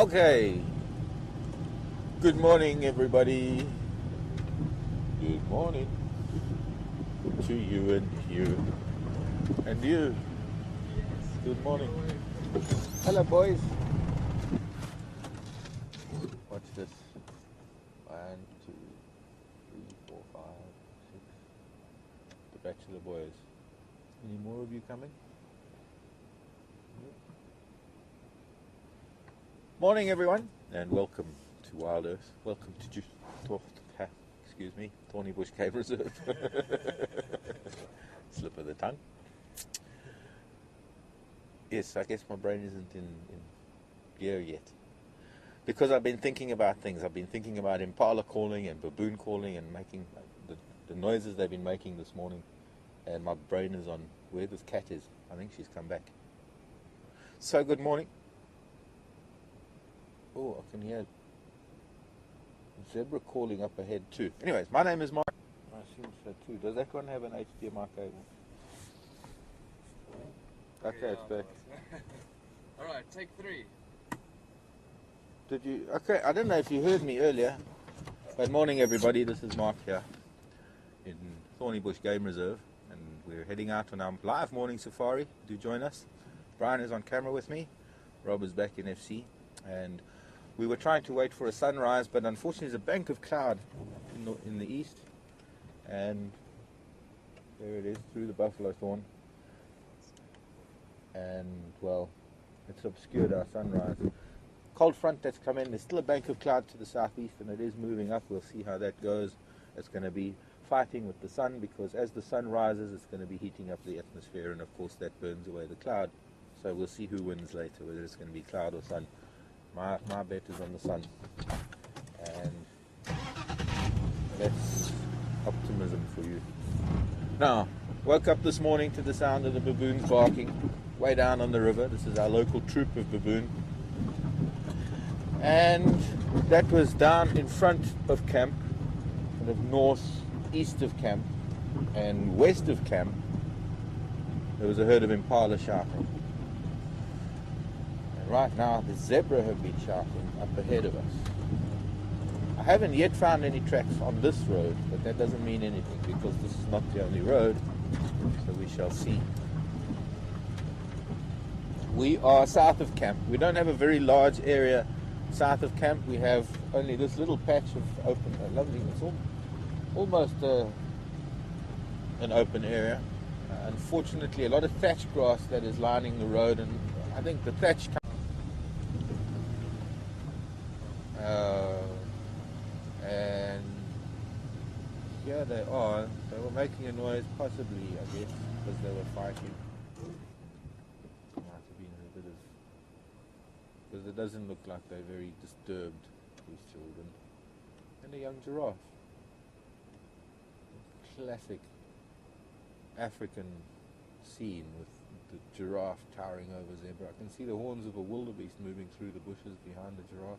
Okay. Good morning, everybody. Good morning to you and you and you. Good morning. Hello, boys. Watch this. 1, 2, 3, 4, 5, 6. The bachelor boys. Any more of you coming? Morning, everyone, and welcome to Wild Earth. Welcome to Thornybush Cave Reserve. Slip of the tongue. Yes, I guess my brain isn't in gear yet. Because I've been thinking about things. I've been thinking about impala calling and baboon calling and making the noises they've been making this morning. And my brain is on where this cat is. I think she's come back. So good morning. Oh, I can hear zebra calling up ahead too. Anyways, my name is Mark. I assume so too. Does that one have an HDMI cable? Okay, it's back. Alright, take 3. Did you? Okay, I don't know if you heard me earlier. Good morning, everybody. This is Mark here in Thornybush Game Reserve, and we're heading out on our live morning safari. Do join us. Brian is on camera with me. Rob is back in FC, and we were trying to wait for a sunrise, but unfortunately there's a bank of cloud in the east, and there it is through the buffalo thorn, and well, it's obscured our sunrise. Cold front that's come in. There's still a bank of cloud to the southeast, and it is moving up. We'll see how that goes. It's going to be fighting with the sun, because as the sun rises it's going to be heating up the atmosphere, and of course that burns away the cloud. So we'll see who wins later, whether it's going to be cloud or sun. My bet is on the sun, and that's optimism for you. Now, woke up this morning to the sound of the baboons barking way down on the river. This is our local troop of baboon, and that was down in front of camp, kind of northeast of camp, and west of camp there was a herd of impala shouting. Right now the zebra have been shouting up ahead of us. I haven't yet found any tracks on this road, but that doesn't mean anything, because this is not the only road, so we shall see. We are south of camp. We don't have a very large area south of camp. We have only this little patch of open, lovely, it's almost an open area. Unfortunately, a lot of thatch grass that is lining the road, and I think the thatch and here they are. They were making a noise, possibly, I guess, because they were fighting. Might have been a bit of, because it doesn't look like they're very disturbed, these children. And a young giraffe. Classic African scene with the giraffe towering over zebra. I can see the horns of a wildebeest moving through the bushes behind the giraffe.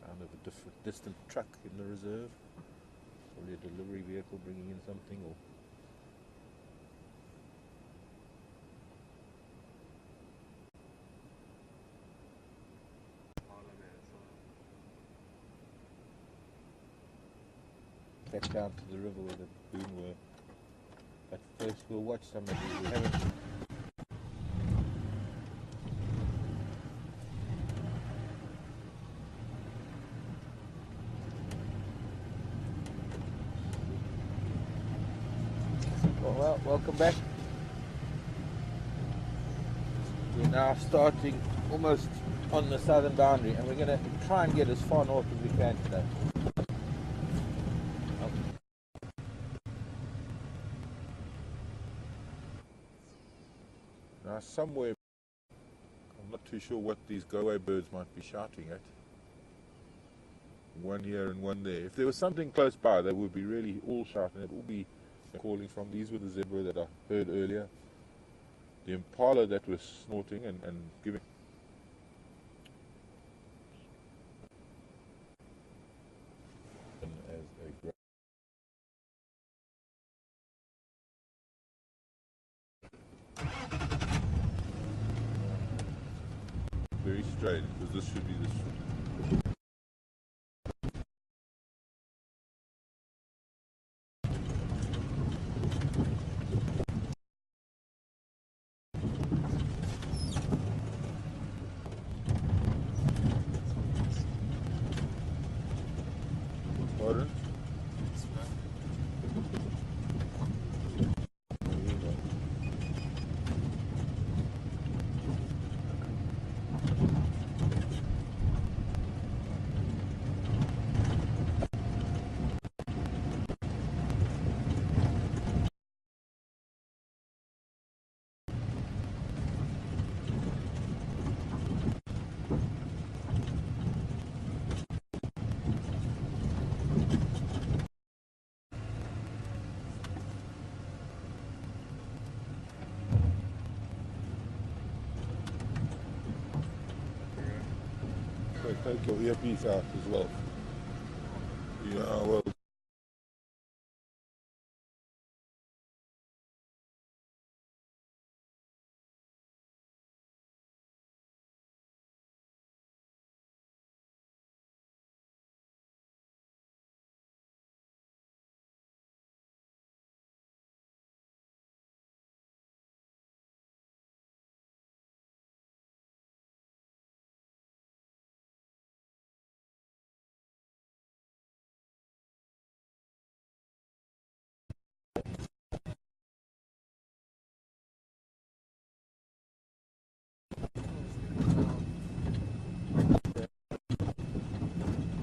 Sound of a distant truck in the reserve. Probably a delivery vehicle bringing in something, or back down to the river where the baboon were. But first we'll watch some of these. We haven't. Well, welcome back. We're now starting almost on the southern boundary, and we're going to try and get as far north as we can today. Now somewhere, I'm not too sure what these go-away birds might be shouting at. One here and one there. If there was something close by, they would be really all shouting. It would be calling from. These were the zebra that I heard earlier. The impala that was snorting and giving as a very straight because this should be the Pardon? So take your earpiece out as well. Yeah, well.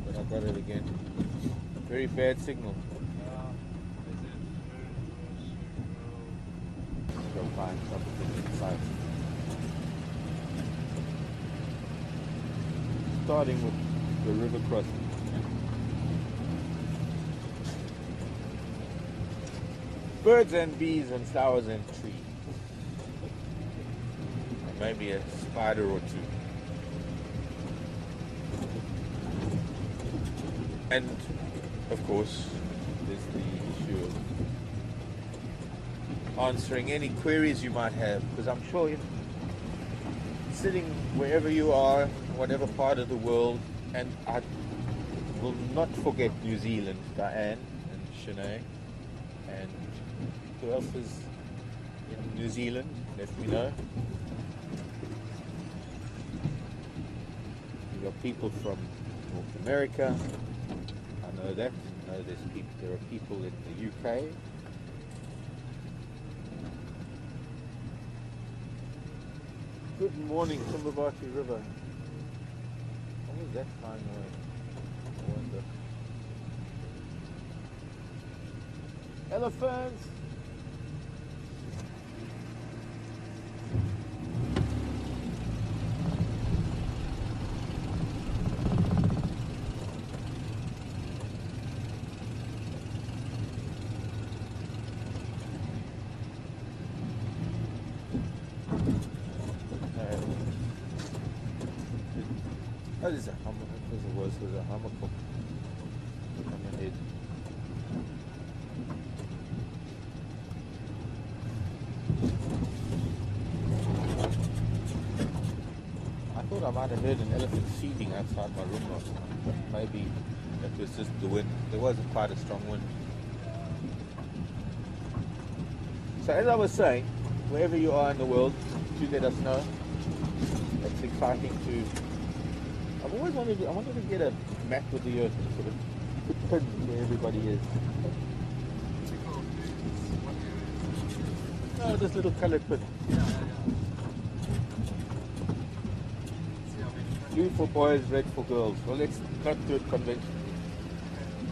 But I got it again. Very bad signal. Go find something inside. Starting with the river crossing. Birds and bees and flowers and trees. And maybe a spider or two. And of course, there's the issue of answering any queries you might have, because I'm sure if sitting wherever you are, whatever part of the world, and I will not forget New Zealand, Diane and Shanae, and who else is in New Zealand? Let me know. You've got people from North America. I know that. I know there are people in the UK. Good morning, Thornybush River. What was that fine away? I wonder. Elephants! What is a hummer? There's a worse with a hummer cook. Come ahead. I thought I might have heard an elephant feeding outside my room last night, but maybe it was just the wind. There wasn't quite a strong wind. So as I was saying, wherever you are in the world, do let us know. It's exciting to. I wanted to get a map of the earth and sort of put pins where everybody is. No, this little coloured pin. Blue for boys, red for girls. Well, let's not do it conventionally.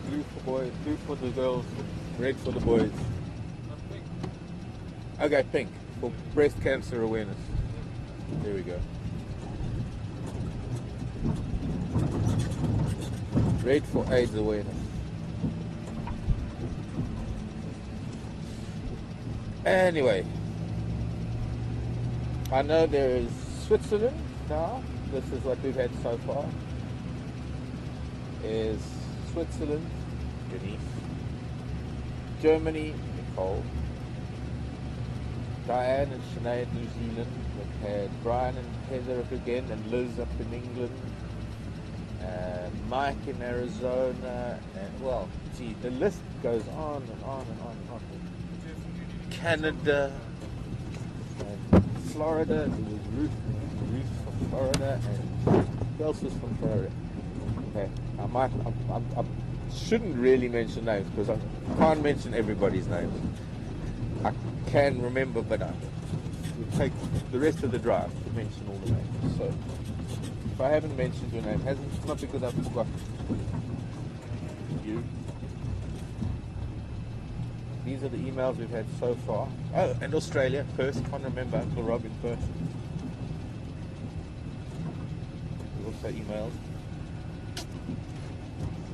Blue for boys, blue for the girls, red for the boys. Okay, pink for breast cancer awareness. There we go. Red for AIDS awareness. Anyway, I know there is Switzerland now. This is what we've had so far. Is Switzerland, Denise, Germany, Nicole, Diane and Sinead in New Zealand. We've had Brian and Heather up again, and Liz up in England. Mike in Arizona, and well, gee, the list goes on and on and on and on. Canada, and Florida. It was Ruth from Florida, and who else was from Florida? Okay, I shouldn't really mention names because I can't mention everybody's names. I can remember, but I will take the rest of the drive to mention all the names. So if I haven't mentioned your name, it's not because I've forgotten you. These are the emails we've had so far. Oh, and Australia, Perth. Can't remember Uncle Rob in Perth. We also emailed.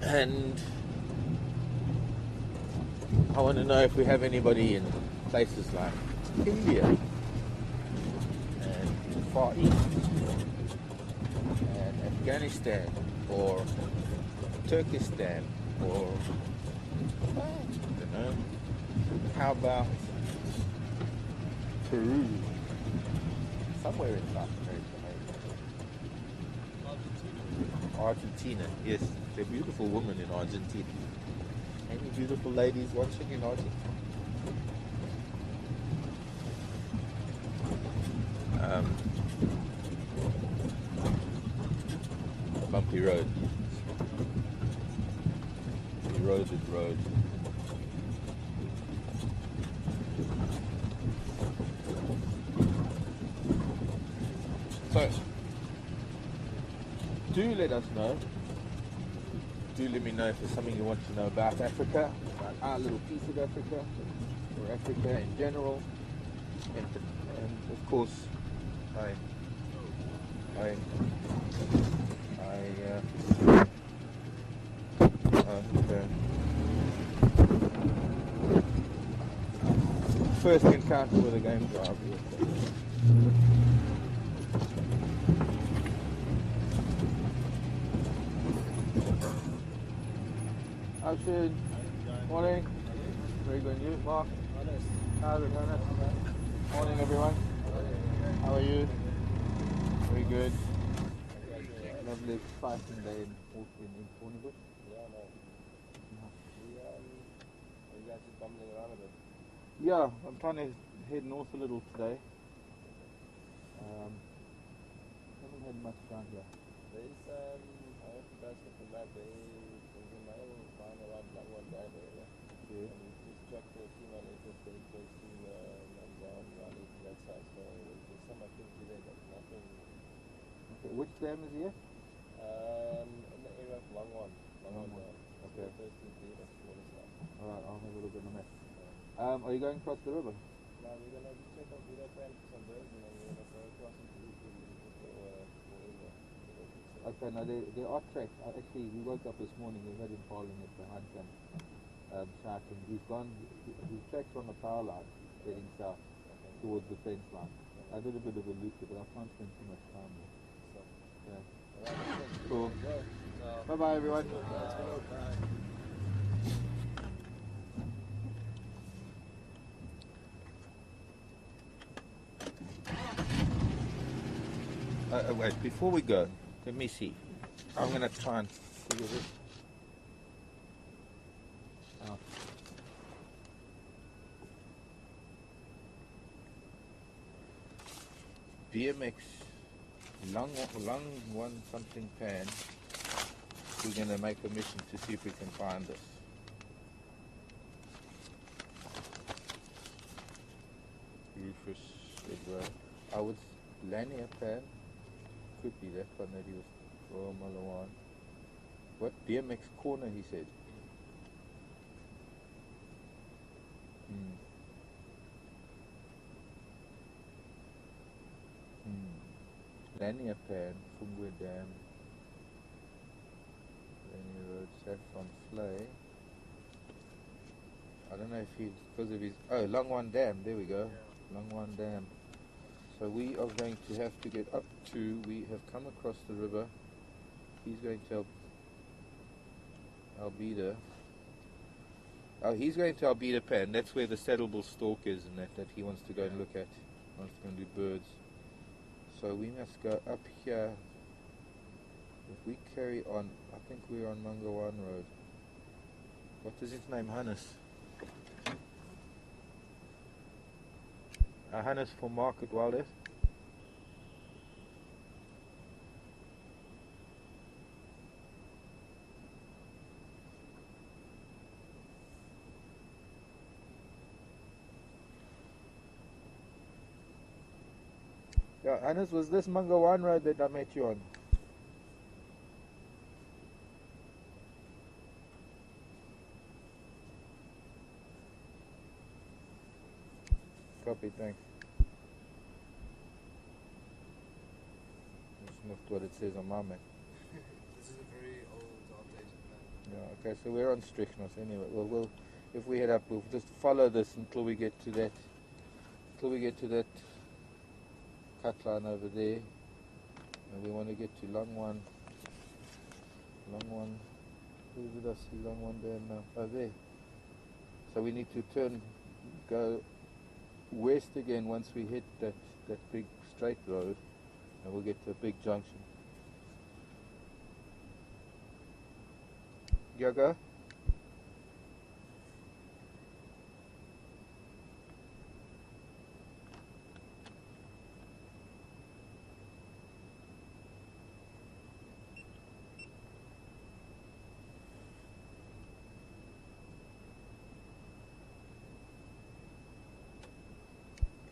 And I want to know if we have anybody in places like India and Far East and Afghanistan or Turkestan or I don't know. How about Peru? Somewhere in South America, maybe. Argentina, yes. They're beautiful women in Argentina. Any beautiful ladies watching in Argentina? Bumpy road. Eroded road. So, do let us know. Do let me know if there's something you want to know about Africa, about our little piece of Africa, or Africa in general. And of course, first encounter with a game drive. Ashid, morning. Very good. You, Mark? How's it, Ernest? Morning, everyone. How are you? Very good. Lovely exciting day in Thornybush. Yeah, no. You guys just bumbling around a bit. Yeah, I'm trying to head north a little today. Haven't had much down here. There's, I hope you guys get the map. There's a mail find around that one down area. Yeah. And we just checked the female interest very close to Nanzan, Raleigh, to that side. So there's some activity there, but nothing. Okay, which dam is he at? In the area of Langwan. Langwan Dam. Okay. The first thing there, that's the water side. Alright, I'll have a look at the map. Are you going across the river? Now we're going to just check out Buddha Plan for some birds, and then we're going to go across into wherever. Okay, now there are tracks. Actually, we woke up this morning, we heard him calling it behind him, shouting. His tracks on the power line, heading south towards the fence line. I did a bit of a loop, but I can't spend too much time there. Okay. Cool. Bye-bye, everyone. Wait, before we go, let me see. I'm going to try and figure this out. BMX long one something pan. We're going to make a mission to see if we can find this. Rufus Edward. I would Lanier pan. Could be that one that he was Royal Malawan. What? BMX corner, he said. Lanier pan, Fungwe Dam, Lanier Road, Saffron Flay. I don't know if he's because of his Longwan Dam, there we go. Yeah. Longwan Dam. So we are going to have to get up to, we have come across the river. He's going to help Albeda. Oh, he's going to Albeda Pan. That's where the saddlebull stork is, and that he wants to go and look at. He wants to go and do birds. So we must go up here. If we carry on, I think we're on Mangawan Road. What is his name? Hannes. Hannes for Market Wildlife. Yeah, Hannes, was this Mangawan Road that I met you on? Copy, thanks. That's not what it says on my map. This is a very old, outdated map. Yeah, okay, so we're on Stricknos anyway. We'll if we head up, we'll just follow this until we get to that cut line over there. And we want to get to Long One. Who did I see Long One there now? Oh, there. So we need to go west again once we hit that big straight road, and we'll get to a big junction. Yoga?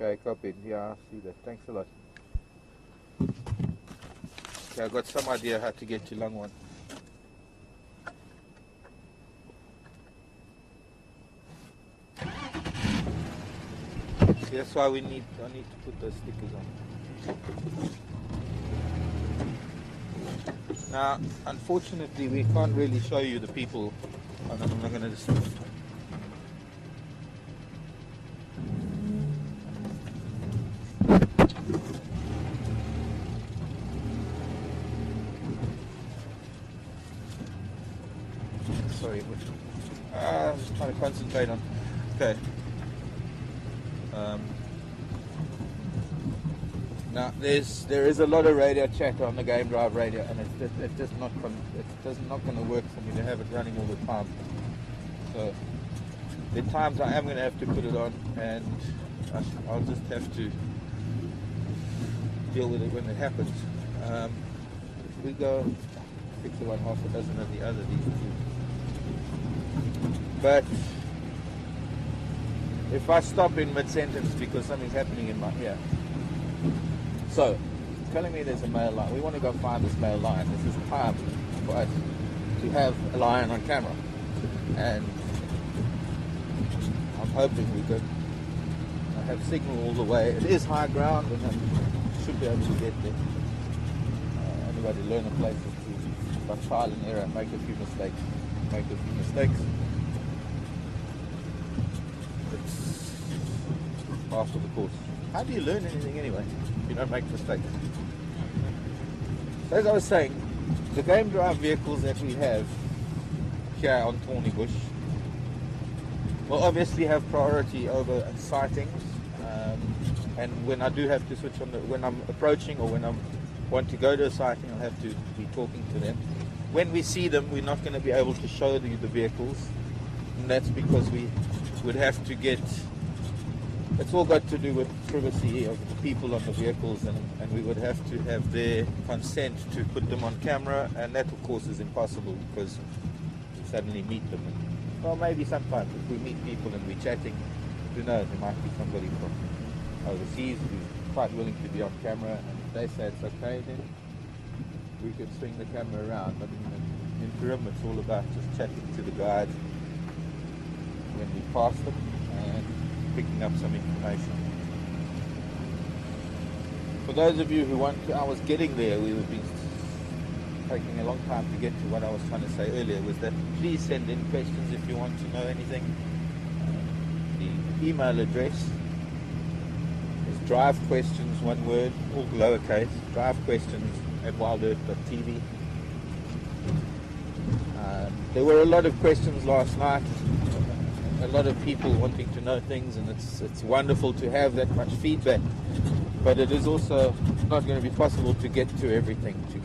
Okay, copied. Yeah, I see that. Thanks a lot. Okay, I've got some idea how to get to Long One. See, that's why I need to put those stickers on. Now, unfortunately, we can't really show you the people. I'm not going to just... Sorry, I'm just trying to concentrate on. Okay. Now there is a lot of radio chatter on the Game Drive radio, and it's just not going to work for me to have it running all the time. So there are times I am going to have to put it on, and I'll just have to deal with it when it happens. If we go 6 of one, half a dozen of the other, these two. But if I stop in mid-sentence because something's happening in my ear. So, telling me there's a male lion. We want to go find this male lion. This is time for us to have a lion on camera. And I'm hoping we could have signal all the way. It is high ground, and I should be able to get there. Anybody learn a place by trial and error, make a few mistakes. It's part of the course. How do you learn anything anyway if you don't make mistakes? So as I was saying, the Game Drive vehicles that we have here on Thornybush will obviously have priority over sightings, and when I do have to switch on, when I'm approaching or when I want to go to a sighting, I'll have to be talking to them. When we see them, we're not going to be able to show you the vehicles, and that's because we would have to get, it's all got to do with privacy of the people on the vehicles, and we would have to have their consent to put them on camera, and that of course is impossible because we suddenly meet them. And, well, maybe sometimes if we meet people and we're chatting, who knows, there might be somebody from overseas who's quite willing to be on camera, and if they say it's okay, then we could swing the camera around. But in the interim, it's all about just chatting to the guides when we pass them and picking up some information. For those of you who want to, I was getting there, we would be taking a long time to get to what I was trying to say earlier, was that please send in questions if you want to know anything. The email address is drivequestions, one word, all lowercase, drivequestions@wildearth.tv. There were a lot of questions last night, a lot of people wanting to know things, and it's wonderful to have that much feedback. But it is also not going to be possible to get to everything, to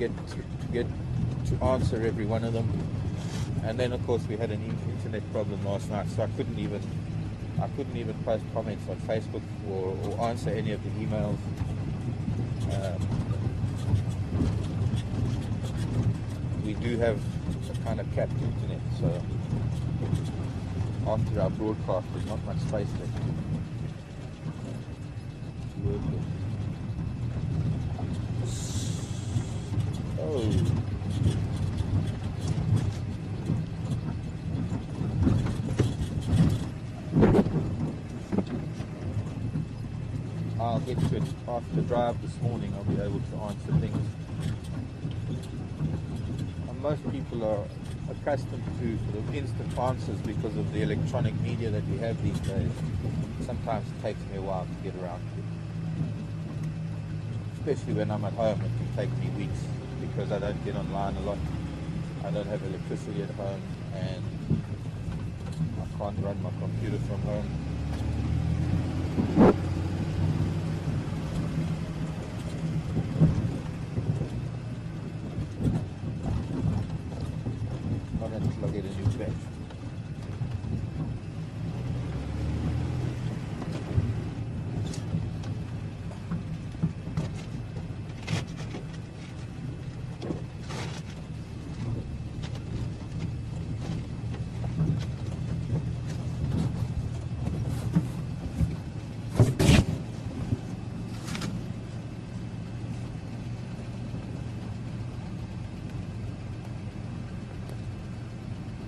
answer every one of them. And then of course we had an internet problem last night, so I couldn't even post comments on Facebook or answer any of the emails. We do have a kind of capped internet, so after our broadcast there's not much space left to work with. Oh. I'll get to it after the drive this morning. I'll be able to answer things. And most people are accustomed to sort of instant answers because of the electronic media that we have these days. Sometimes it takes me a while to get around to it. Especially when I'm at home, it can take me weeks because I don't get online a lot. I don't have electricity at home, and I can't run my computer from home. Not until I get a new batch.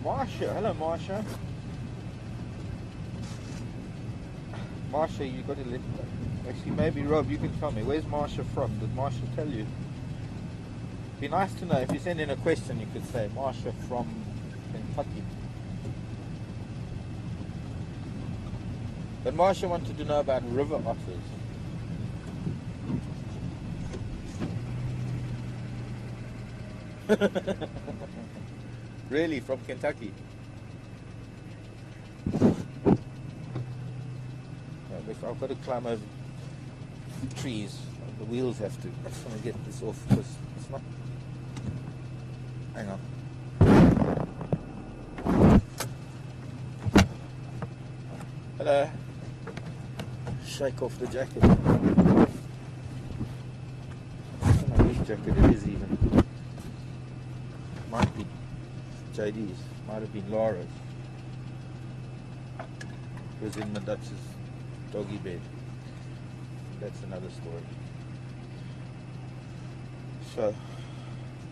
Marsha, hello Marsha. Marsha, you got to let. Actually, maybe Rob, you can tell me. Where's Marsha from? Did Marsha tell you? Be nice to know. If you send in a question, you could say Marsha from Kentucky. But Marsha wanted to know about river otters. Really, from Kentucky? I've got to climb over trees. The wheels have to. I just want to get this off because it's not. Hang on. Hello. Shake off the jacket. I don't know whose jacket it is even. Might be JD's. Might have been Laura's. It was in the Dutch's doggy bed. That's another story. So,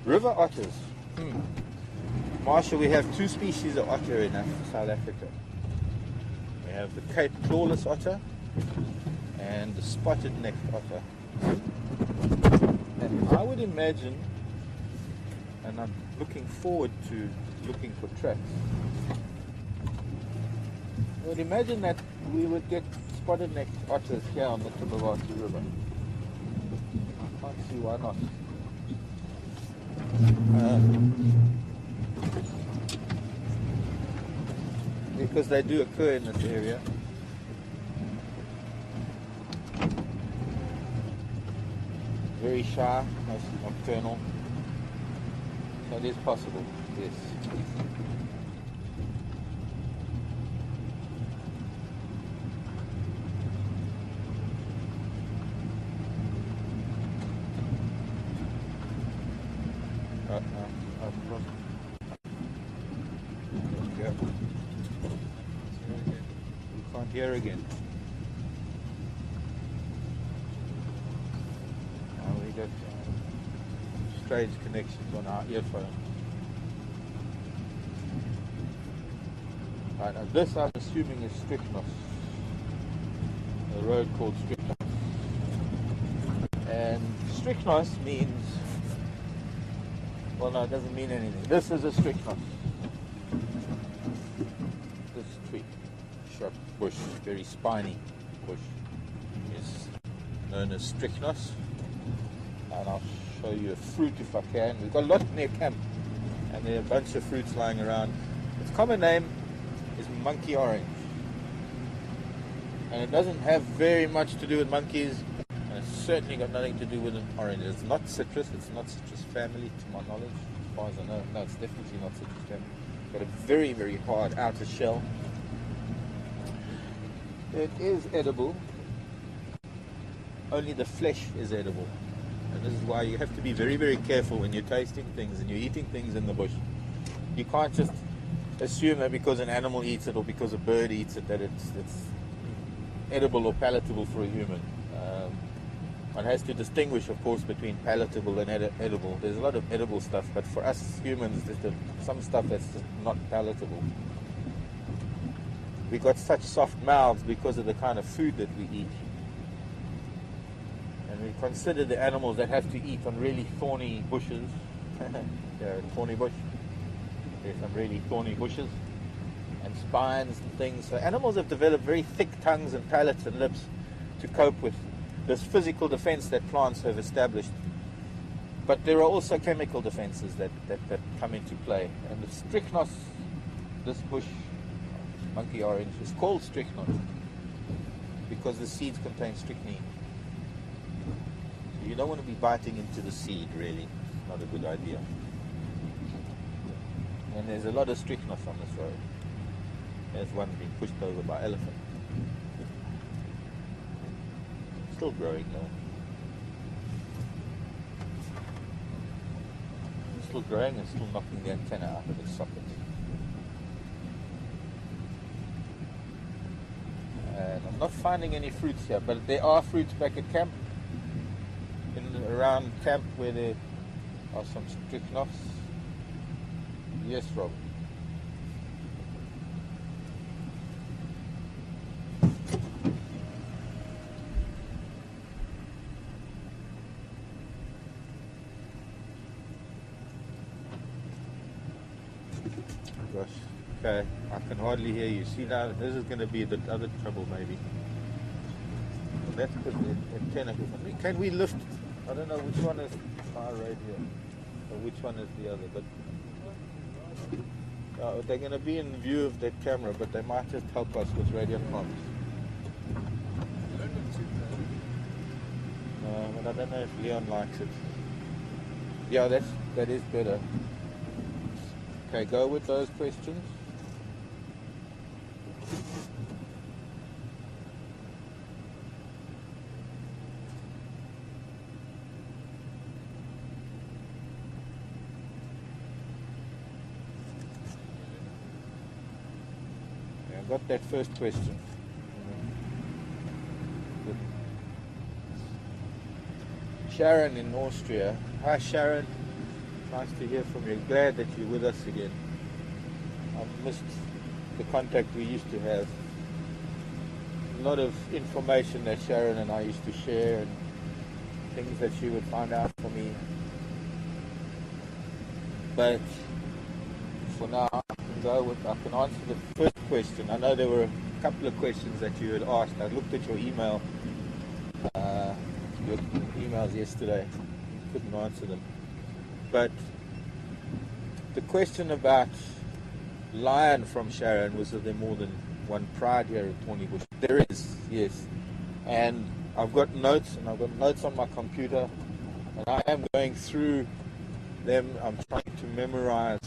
river otters. Marsha, we have two species of otter in South Africa. We have the Cape clawless otter and the spotted-necked otter. And I would imagine, and I'm looking forward to looking for tracks, I would imagine that we would get spotted-necked otters here on the Thornybush River. I can't see why not. Because they do occur in this area. Very shy, mostly nocturnal. So it is possible, yes. We can't hear again. We got strange connections on our earphone. Right, now this I'm assuming is Strychnos, a road called Strychnos. And Strychnos means, well no, it doesn't mean anything. This is a Strychnos. This tree, sharp bush, very spiny bush, is known as Strychnos. And I'll show you a fruit if I can. We've got a lot near camp, and there are a bunch of fruits lying around. Its common name is monkey orange. And it doesn't have very much to do with monkeys, and it's certainly got nothing to do with an orange. It's not citrus, it's not citrus family to my knowledge, as far as I know. No, it's definitely not citrus family. It's got a very, very hard outer shell. It is edible, only the flesh is edible. And this is why you have to be very, very careful when you're tasting things and you're eating things in the bush. You can't just assume that because an animal eats it or because a bird eats it that it's edible or palatable for a human. One has to distinguish, of course, between palatable and edible. There's a lot of edible stuff, but for us humans, there's some stuff that's just not palatable. We got such soft mouths because of the kind of food that we eat. And we consider the animals that have to eat on really thorny bushes. Yeah, thorny bush. There's some really thorny bushes and spines and things. So animals have developed very thick tongues and palates and lips to cope with this physical defense that plants have established. But there are also chemical defenses that come into play. And the strychnos, this bush, monkey orange, is called strychnos because the seeds contain strychnine. So you don't want to be biting into the seed, really. Not a good idea. And there's a lot of strychnos on this road. There's one being pushed over by elephant. Still growing though. Still growing and still knocking the antenna out of its socket. And I'm not finding any fruits here, but there are fruits back at camp. Around camp where there are some strychnos. Yes, Rob. Gosh, okay, I can hardly hear you. See now, this is going to be the other trouble maybe. That's because the antenna. Can we lift? I don't know which one is my radio or which one is the other, but they're going to be in view of that camera, but they might just help us with radio comms. But I don't know if Leon likes it. Yeah, that is better. Okay, go with those questions. Yeah, I got that first question. Sharon in Austria. Hi Sharon. Nice to hear from you. Glad that you're with us again. I've missed the contact we used to have. A lot of information that Sharon and I used to share and things that she would find out for me. But for now, I can answer the first question. I know there were a couple of questions that you had asked. I looked at your emails yesterday. Couldn't answer them. But the question about lion from Sharon, was there more than one pride here at Thornybush? There is, yes. And I've got notes, on my computer, and I am going through them. I'm trying to memorize.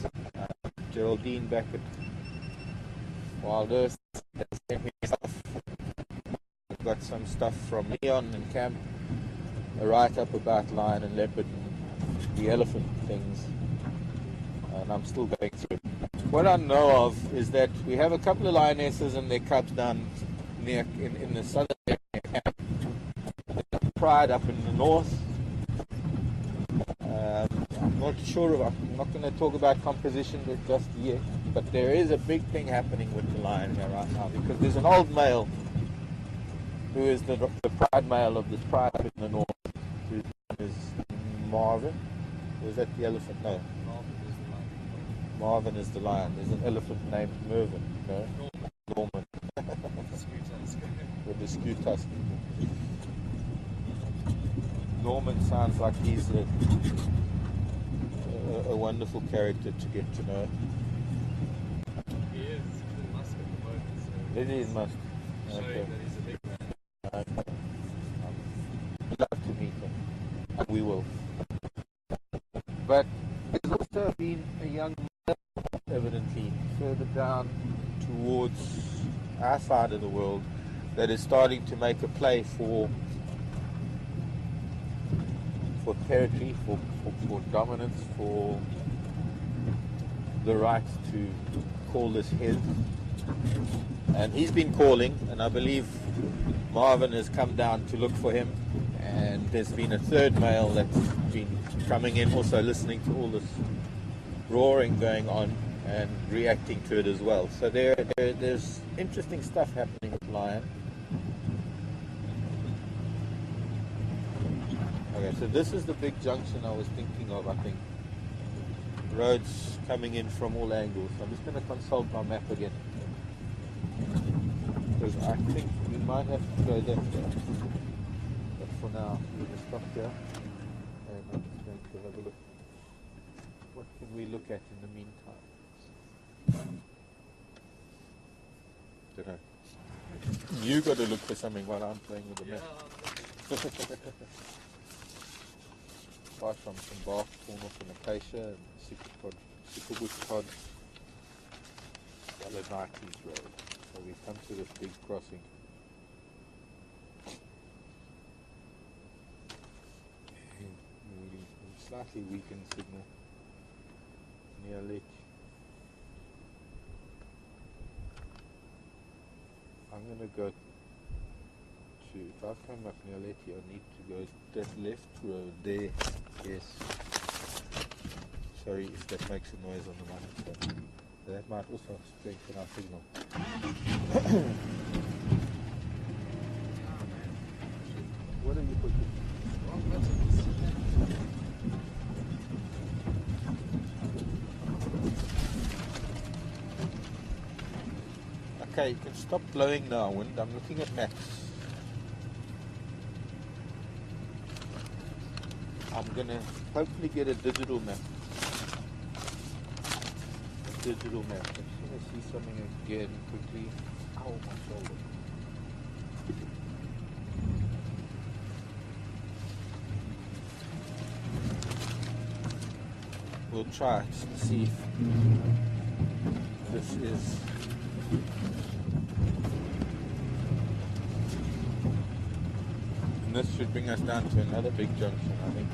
Geraldine back at Wild Earth has sent me stuff. I've got some stuff from Leon and camp, a write-up about lion and leopard and the elephant things, and I'm still going through. What I know of is that we have a couple of lionesses and their cubs down near in the southern area, pride up in the north. I'm not sure. I'm not going to talk about composition just yet, but there is a big thing happening with the lion here right now because there's an old male who is the pride male of this pride up in the north. His name is Marvin. Or is that the elephant? No. Marvin is the lion. There's an elephant named Mervin. No? Norman. With the skew tusk. Norman sounds like he's a wonderful character to get to know. He is in Musk at the moment, so It is Musk. showing Okay. that he's a big we will. But there's also been a young male, evidently, further down towards our side of the world that is starting to make a play for territory, for dominance, for the right to call this his. And he's been calling, and I believe Marvin has come down to look for him, and there's been a third male that's been coming in, also listening to all this roaring going on and reacting to it as well. So there's interesting stuff happening with Lion. Okay, so this is the big junction I was thinking of, I think. Roads coming in from all angles. I'm just going to consult my map again, because I think we might have to go that way. But for now, we're going to stop here, and I'm just going to have a look. What can we look at in the meantime? Dunno. You got to look for something while I'm playing with the map. Apart from some bark, torn off an acacia, and sicklebush cod, Galanites Road. So we've come to this big crossing. Really slightly weakened signal near Lech. I'm going to go to, if I come up near Lech, I need to go that left road there. Yes. Sorry if that makes a noise on the microphone. That might also strengthen our signal. What are you putting? Okay, you can stop blowing now, Wind. I'm looking at maps. I'm going to hopefully get a digital map. I'm just going to see something again quickly. Ow, my shoulder. We'll try to see if this is... And this should bring us down to another big junction, I think.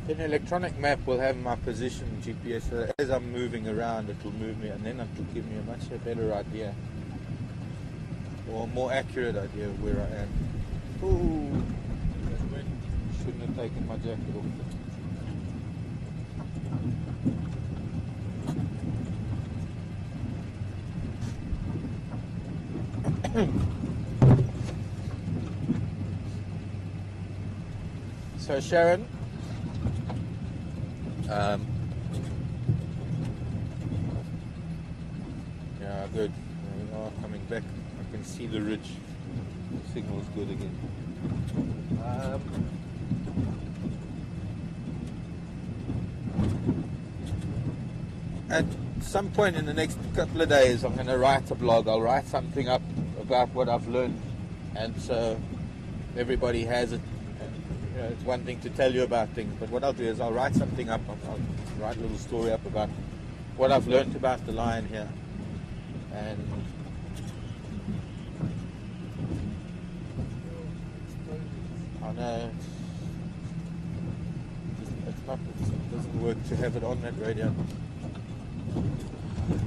An electronic map will have my position GPS, so as I'm moving around it will move me, and then it will give me a much better idea, or a more accurate idea of where I am. Ooh, shouldn't have taken my jacket off. So Sharon, yeah, good. We are coming back. I can see the ridge. The signal's good again. At some point in the next couple of days, I'm going to write a blog. I'll write something up about what I've learned, and so everybody has it. And, it's one thing to tell you about things, but what I'll do is I'll write something up. I'll write a little story up about what I've learned about the lion here, and I know it doesn't work to have it on that radio.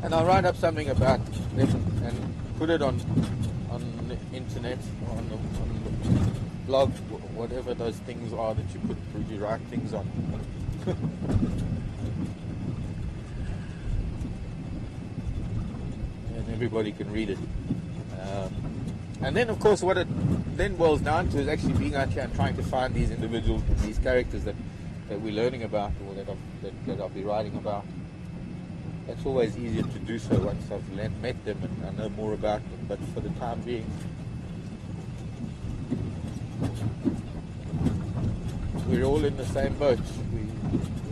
And I'll write up something about it and put it on the internet, or on the blog, whatever those things are that you write things on. And everybody can read it. And then, of course, what it then boils down to is actually being out here and trying to find these individuals, these characters that we're learning about, or that I'll be writing about. It's always easier to do so once I've met them and I know more about them. But for the time being, we're all in the same boat.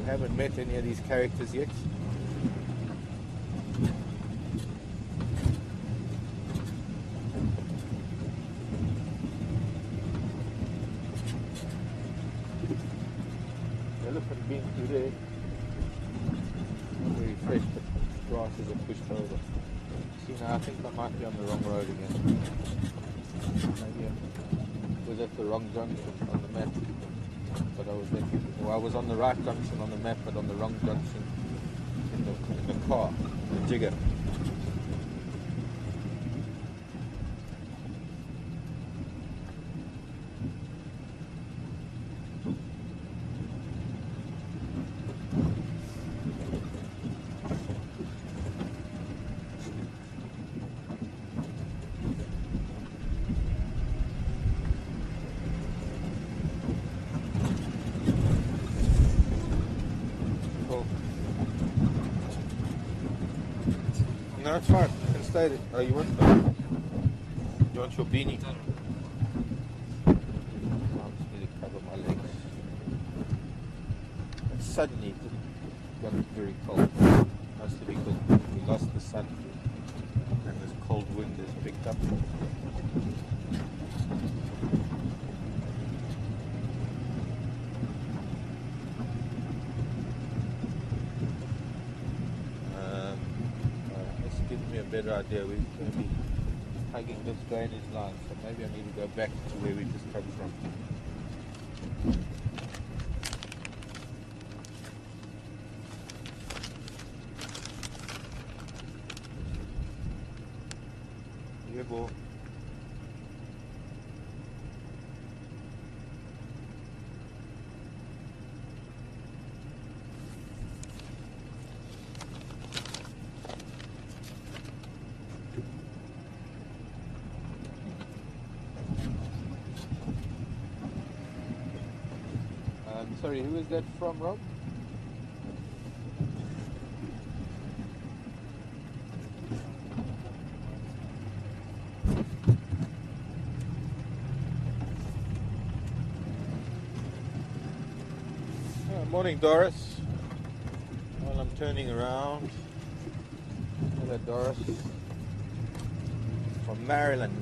We haven't met any of these characters yet. The elephant being through there. Not very fresh, but grasses are pushed over. See, now I think I might be on the wrong road again. Maybe I was at the wrong junction on the map. But I was on the right junction on the map, but on the wrong junction in the car, the jigger. No, it's fine. You can stay there. Oh, you want your beanie? I just need to cover my legs. And suddenly it got very cold. Mostly because we lost the sun and this cold wind has picked up. Me a better idea. We're going to be hugging this drainage line, so maybe I need to go back to where we just come from. Yeah, boy. Sorry, who is that from, Rob? Morning, Doris. While I'm turning around. Hello, Doris. From Maryland.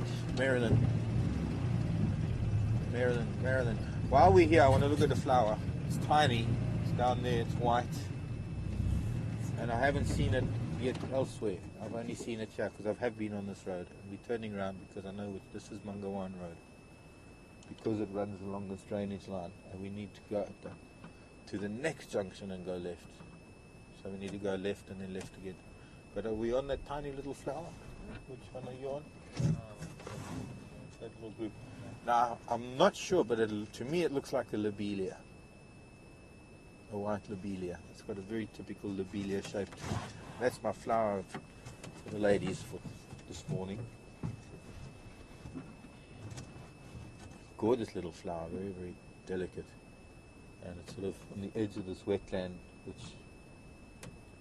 While we're here, I want to look at the flower. It's tiny. It's down there. It's white. And I haven't seen it yet elsewhere. I've only seen it here because I have been on this road. And we're turning around because I know this is Mangawan Road. Because it runs along this drainage line. And we need to go to the next junction and go left. So we need to go left and then left again. But are we on that tiny little flower? Which one are you on? That little group. Now, I'm not sure, but to me it looks like a lobelia. A white lobelia. It's got a very typical lobelia shape. That's my flower for the ladies for this morning. Gorgeous little flower, very, very delicate. And it's sort of on the edge of this wetland,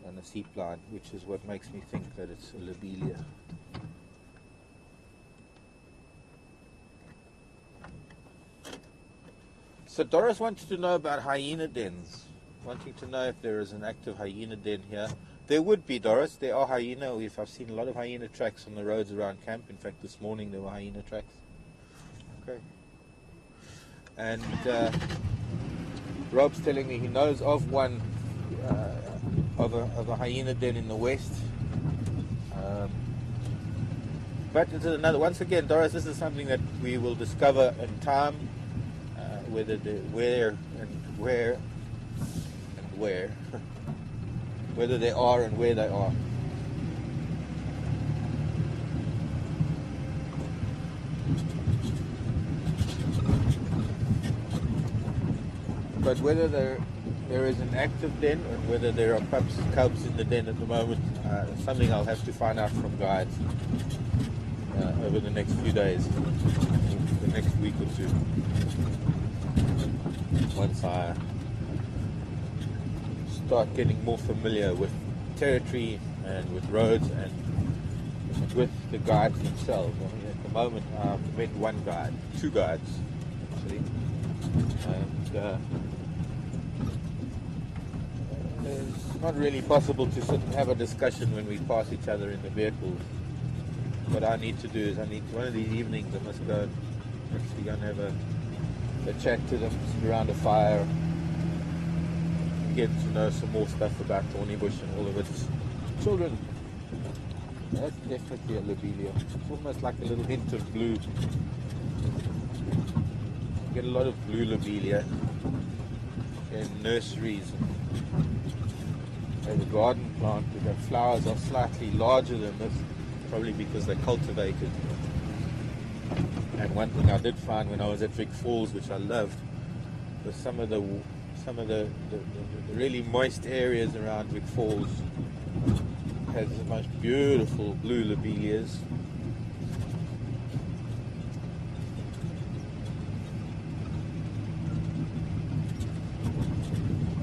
and a seep line, which is what makes me think that it's a lobelia. So Doris wanted to know about hyena dens, wanting to know if there is an active hyena den here. There would be, Doris. There are hyena. I've seen a lot of hyena tracks on the roads around camp. In fact, this morning there were hyena tracks. Okay. And Rob's telling me he knows of one, of a hyena den in the west. But it's another. Once again, Doris, this is something that we will discover in time. Where whether they are and where they are. But whether there is an active den or whether there are cubs in the den at the moment, something I'll have to find out from guides over the next few days, the next week or two. Once I start getting more familiar with territory and with roads and with the guides themselves. I mean, at the moment I've met two guides actually, and It's not really possible to sit and have a discussion when we pass each other in the vehicles. What I need to do is one of these evenings I must go and actually go and have a chat to them, sit around a fire, and get to know some more stuff about Thornybush and all of its children. That's definitely a lobelia. It's almost like a little hint of blue. You get a lot of blue lobelia in nurseries. As a garden plant, the flowers are slightly larger than this, probably because they're cultivated. And one thing I did find when I was at Vic Falls, which I loved, was some of the really moist areas around Vic Falls has the most beautiful blue lobelias.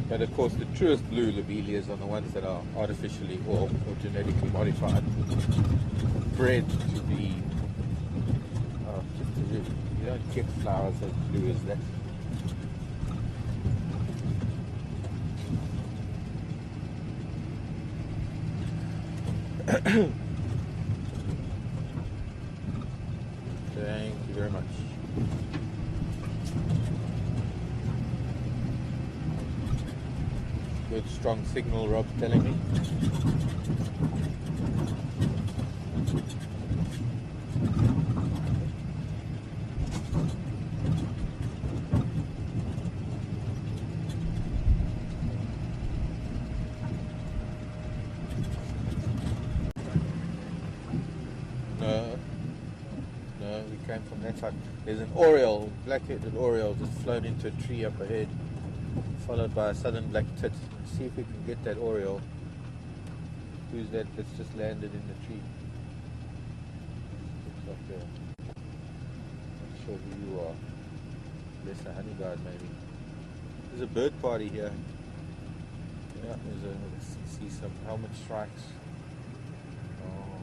But of course the truest blue lobelias are the ones that are artificially or genetically modified, bred to be, you don't get flowers as blue as that. Thank you very much. Good strong signal, Rob's telling me. No, we came from that side. There's an oriole, black-headed oriole, just flown into a tree up ahead, followed by a southern black tit. See if we can get that oriole. Who's that that's just landed in the tree? Looks like not sure who you are. Less a honey guard maybe. There's a bird party here. Yeah, see some helmet strikes. Oh.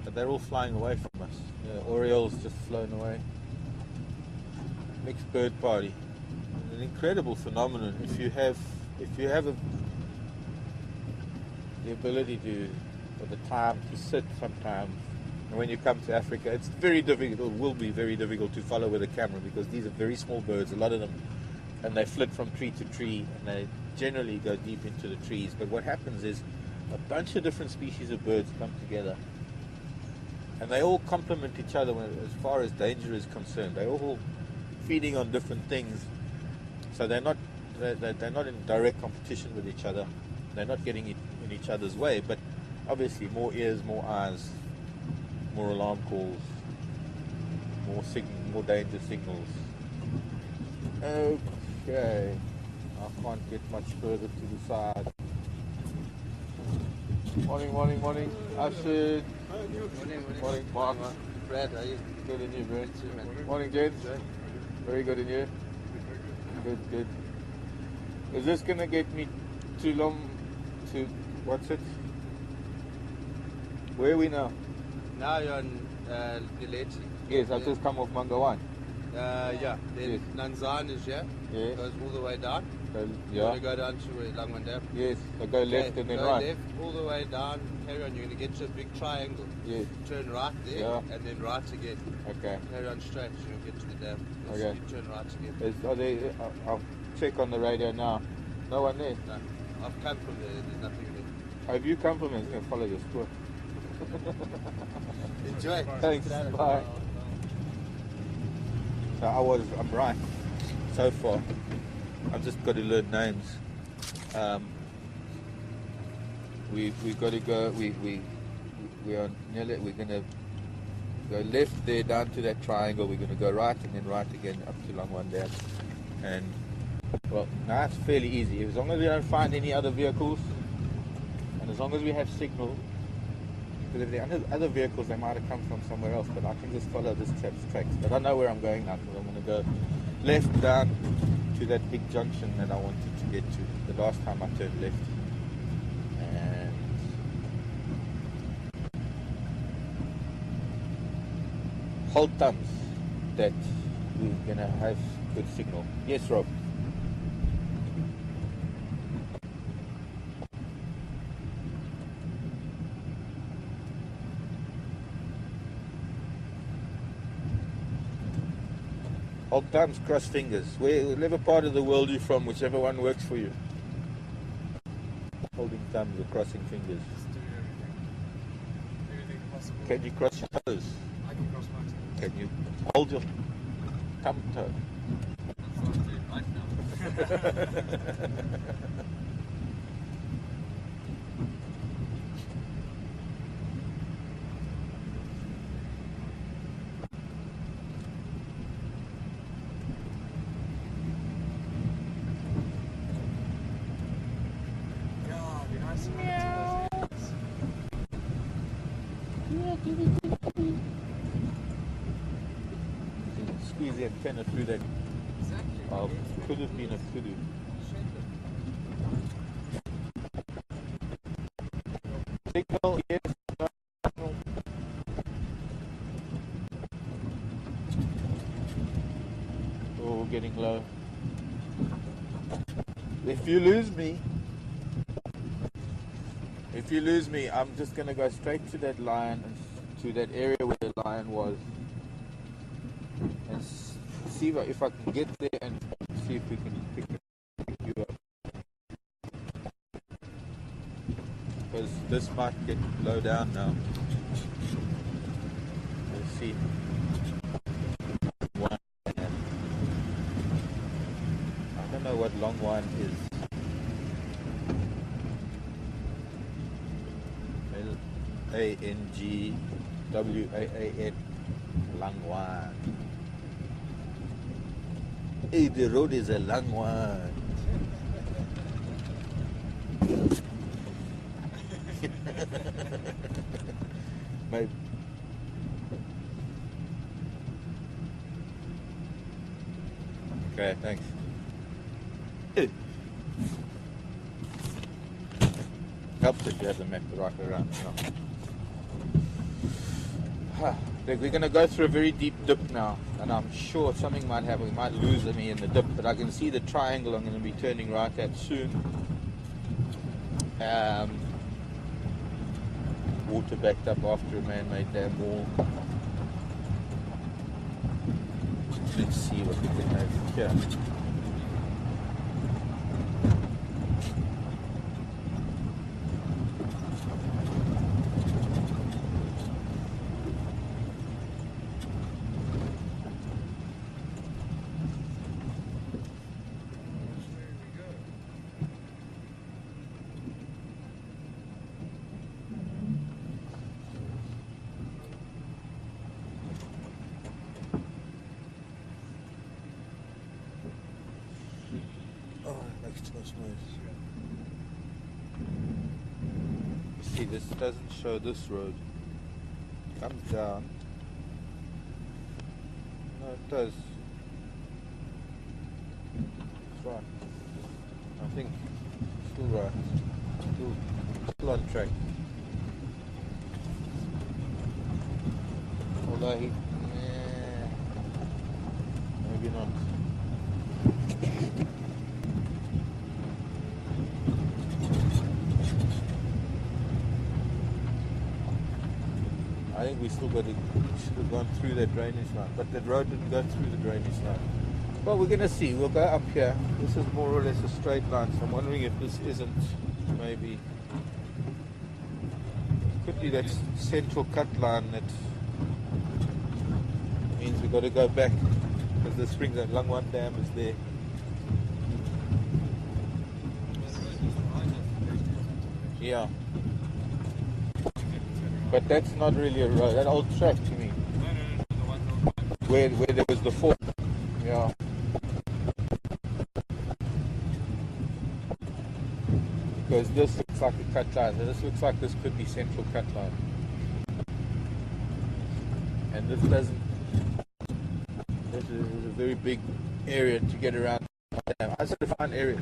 But they're all flying away from us. Yeah, orioles just flown away. Mixed bird party. An incredible phenomenon. If you have the ability to, or the time to sit sometimes, and when you come to Africa, it's very difficult, it will be very difficult to follow with a camera because these are very small birds, a lot of them, and they flit from tree to tree, and they generally go deep into the trees. But what happens is a bunch of different species of birds come together, and they all complement each other as far as danger is concerned. They're all feeding on different things. So they're not in direct competition with each other. They're not getting in each other's way, but obviously more ears, more eyes, more alarm calls, more danger signals. Okay, I can't get much further to the side. Morning. Ashid. Morning, Mark. Brad, how are you? Good in you, Brad. Too, man. Morning, gents. Very good in you. Good. Is this gonna get me too long to what's it? Where are we now? Now you're on Gillette. Yes, I've just come off Manga 1. Yeah, then Yes. Nanzan is here. Yes. Goes all the way down. So, You want yeah. to go down to Langman Dam. Yes. So go left and then go right. left all the way down. Carry on. You're going to get to a big triangle. Yes. Turn right there, Yeah. and then right again. Okay. Carry on straight. So you'll get to the dam. Okay. You turn right again. Are they? I'll check on the radio now. No one there. No, I've come from there. There's nothing there. Have you come from there? I'm gonna follow your tour. Enjoy. Thanks. Bye. So I'm right so far. I've just got to learn names. We've got to go. We are nearly. We're gonna go left there down to that triangle. We're gonna go right and then right again up to Langwan Dam. And well, now it's fairly easy as long as we don't find any other vehicles, and as long as we have signal. Because if there are other vehicles, they might have come from somewhere else, but I can just follow this chap's tracks. But I know where I'm going now, because I'm going to go left down to that big junction that I wanted to get to. The last time I turned left. And hold thumbs that we're going to have good signal. Yes, Rob? Old times, cross fingers. Whatever part of the world you're from, whichever one works for you. Holding thumbs or crossing fingers. Just do everything. Everything possible. Can you cross your toes? I can cross my toes. Can you hold your thumb toe? That's what I do right now. Yeah, it'd be nice to run into those areas. Squeeze the antenna through that. Exactly. Could have been a kudu. Signal, yes. No. Oh, getting low. If you lose me, I'm just gonna go straight to that lion, to that area where the lion was, and see if I can get there and see if we can pick you up. Because this might get low down now. Let's see. One. I don't know what long one is. Langwan. Langwan. Hey, the road is a long one. Maybe. Okay, thanks. Helps if you have the map to rock around. Look, we're going to go through a very deep dip now, and I'm sure something might happen. We might lose me in the dip, but I can see the triangle I'm going to be turning right at soon. Water backed up after a man-made dam wall. Let's see what we can have here. See, this doesn't show this road. Comes down. No, it does. It's right. I think still right. Still on track. Although maybe not. I think we still should have gone through that drainage line, but that road didn't go through the drainage line. Well, we're going to see. We'll go up here. This is more or less a straight line, so I'm wondering if this isn't maybe... Could be that central cut line that means we've got to go back, because the springs and Langwan Dam is there. Yeah. But that's not really a road, that old track to me. No. Where there was the fort. Yeah. Because this looks like a cut line. This looks like this could be central cut line. And this doesn't. This is a very big area to get around. I sort of find areas.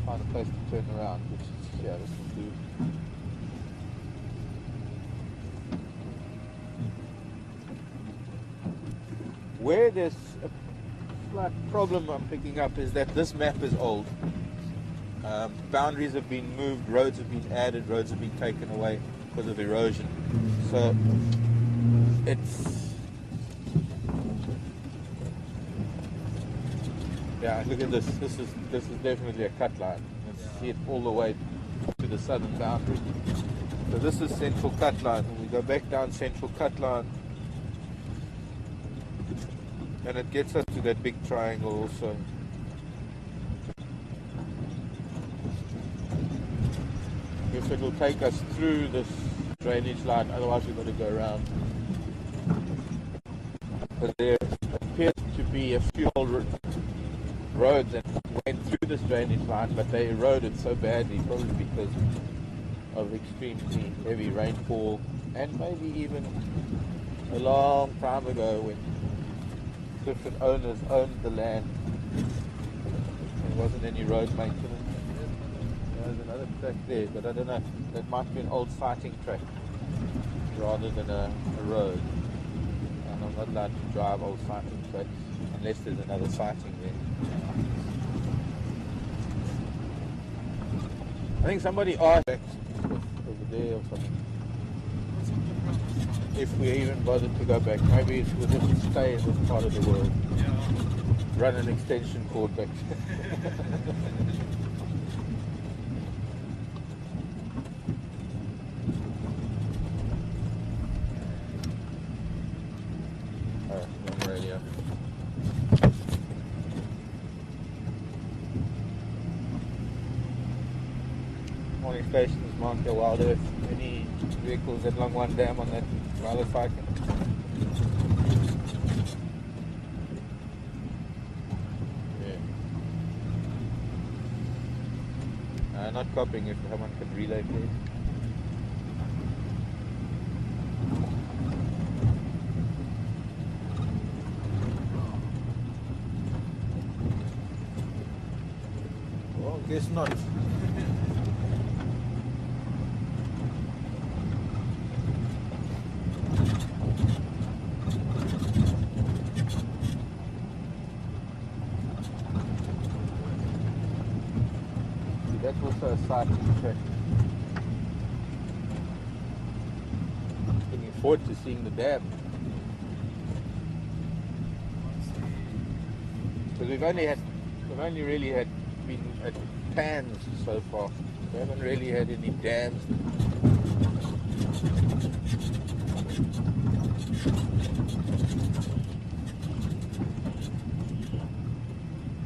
Find a place to turn around, which is, yeah, this will do. Where there's a slight problem I'm picking up is that this map is old. Boundaries have been moved, roads have been added, roads have been taken away because of erosion. So it's, yeah, look at this. This is definitely a cut line. You can see it all the way to the southern boundary. So this is central cut line. And we go back down central cut line, and it gets us to that big triangle also. If it will take us through this drainage line, otherwise we've got to go around. But there appears to be a few old roads that went through this drainage line, but they eroded so badly, probably because of extremely heavy rainfall, and maybe even a long time ago when different owners owned the land. There wasn't any road maintenance. There's another track there, but I don't know. That might be an old sighting track rather than a road. And I'm not allowed to drive old sighting tracks unless there's another sighting there. I think somebody asked over there or something if we even bothered to go back. Maybe we'll just stay in this part of the world. Run an extension cord back. Radio. Morning stations, Mount Wild Earth. Any vehicles at Long One Dam on that wireless cycle? Yeah. Not copying, if someone could relay, please. Guess not. See, that's also a cycling track. Looking forward to seeing the dam. Because we've only really had been at pans so far. We haven't really had any dams.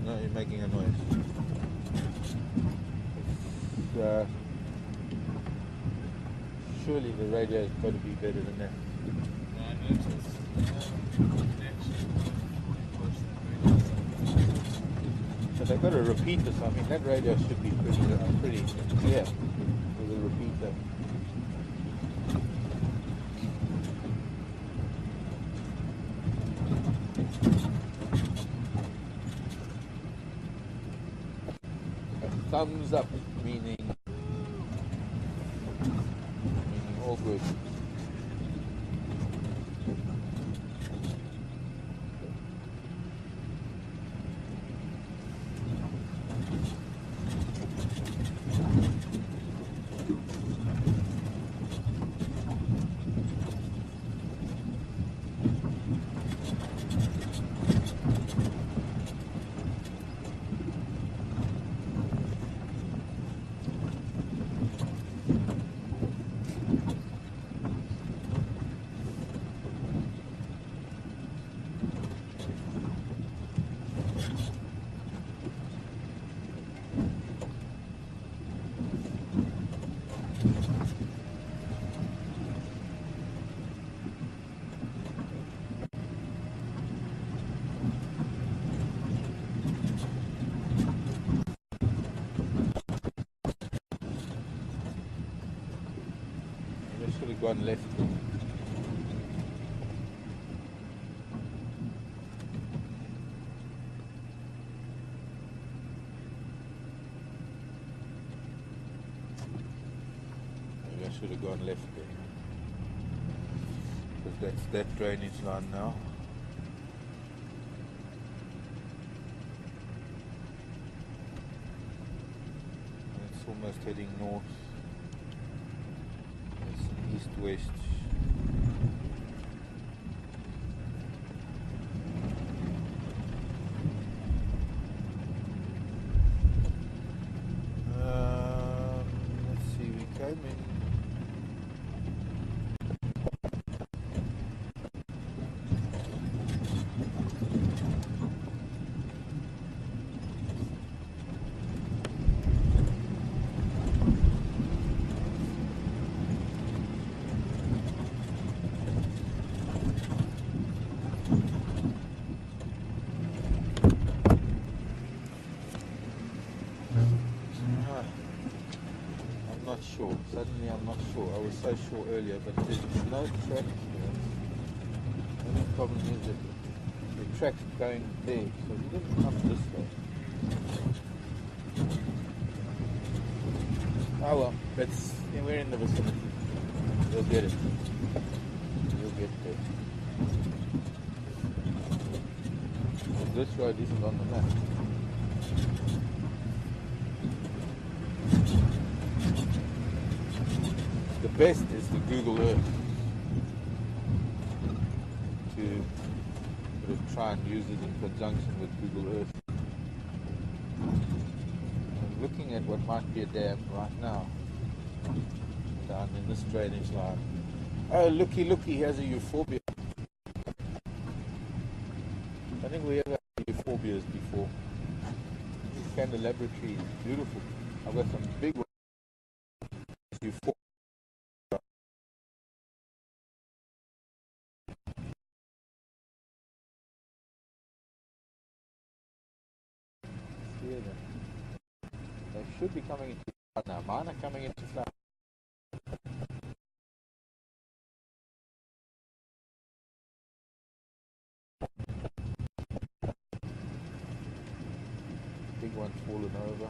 No, you're making a noise. Surely the radio has got to be better than that. I noticed So they've got a repeater, so I mean that radio should be pretty clear with a repeater. A thumbs up meaning all good. Should have gone left. Maybe I should have gone left there. Because that's that drainage line now. almost heading north. It's east-west. Let's see, we came in. I'm not sure. Suddenly I'm not sure. I was so sure earlier, but there's no track here. The only problem is that the track's going there, so we didn't come this way. Oh well, we're in the vicinity. We'll get it. We'll get there. This road isn't on the map. The best is the Google Earth to sort of try and use it in conjunction with Google Earth. I'm looking at what might be a dam right now down in this drainage line. Oh, looky, he has a euphorbia. I think we ever had euphorbias before. This candelabra tree is beautiful. I've got some big ones. Euphorbia. They should be coming into flower now. Mine are coming into flower. Big one's fallen over.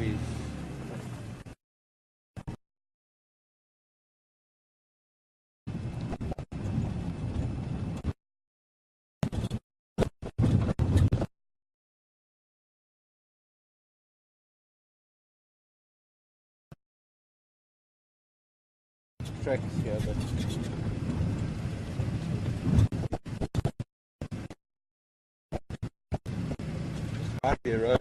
squeeze. Tracks here, but might be a road.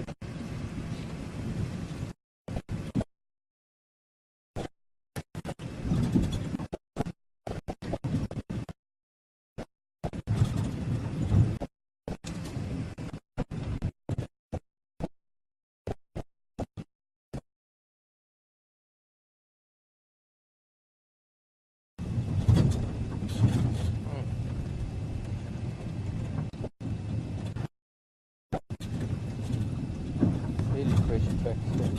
Really fresh tracks here.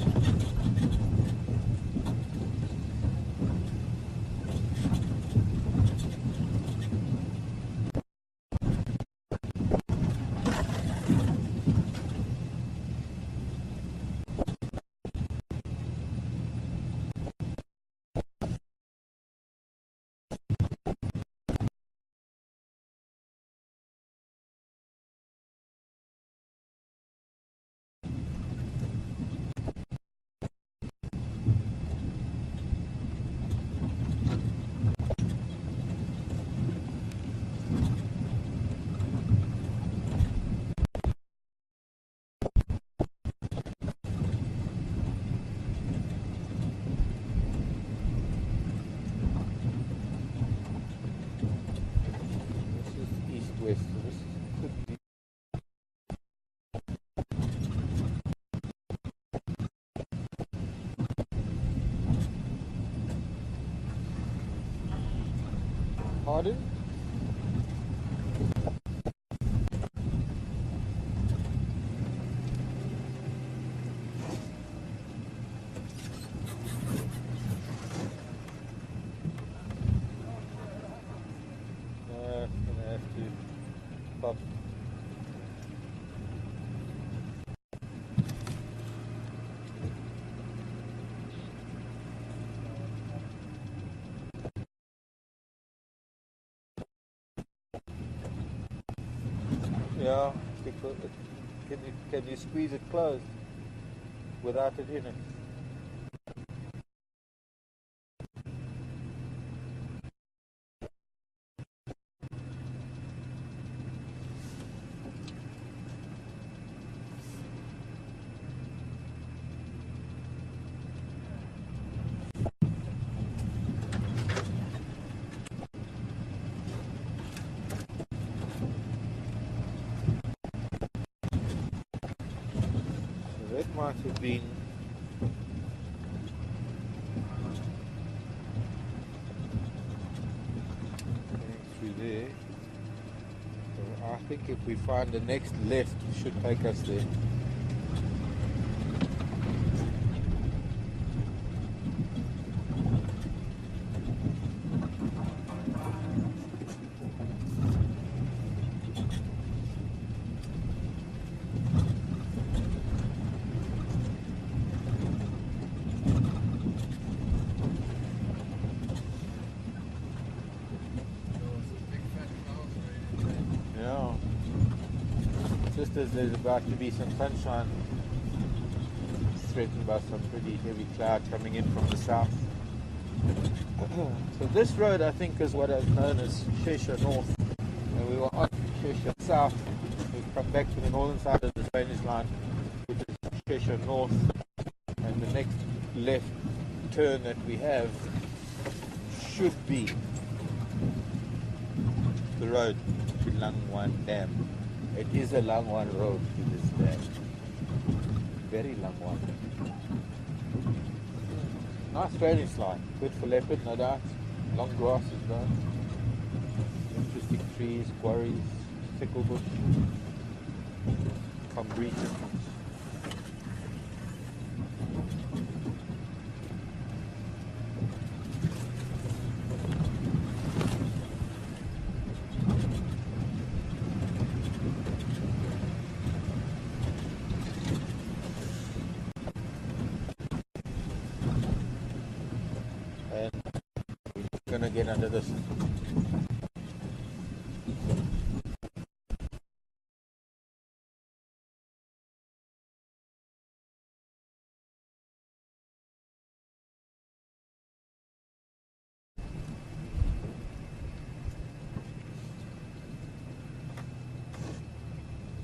This is east-west, so this could be. Pardon? Gonna have to pop. Yeah, because can you squeeze it closed without it in it? So that might have been going through there. So I think if we find the next left, it should take us there. Yeah. Just as there's about to be some sunshine, it's threatened by some pretty heavy cloud coming in from the south. So this road, I think, is what is known as Cheshire North. And we were on Cheshire South. We've come back to the northern side of the Spanish line, which is Cheshire North. And the next left turn that we have should be the road to Langwan Dam. It is a Langwan road to this dam. Very Langwan. Nice drainage line. Good for leopard, no doubt. Long grasses though. Interesting trees, quarries, thickle bush, concrete. gonna get under this.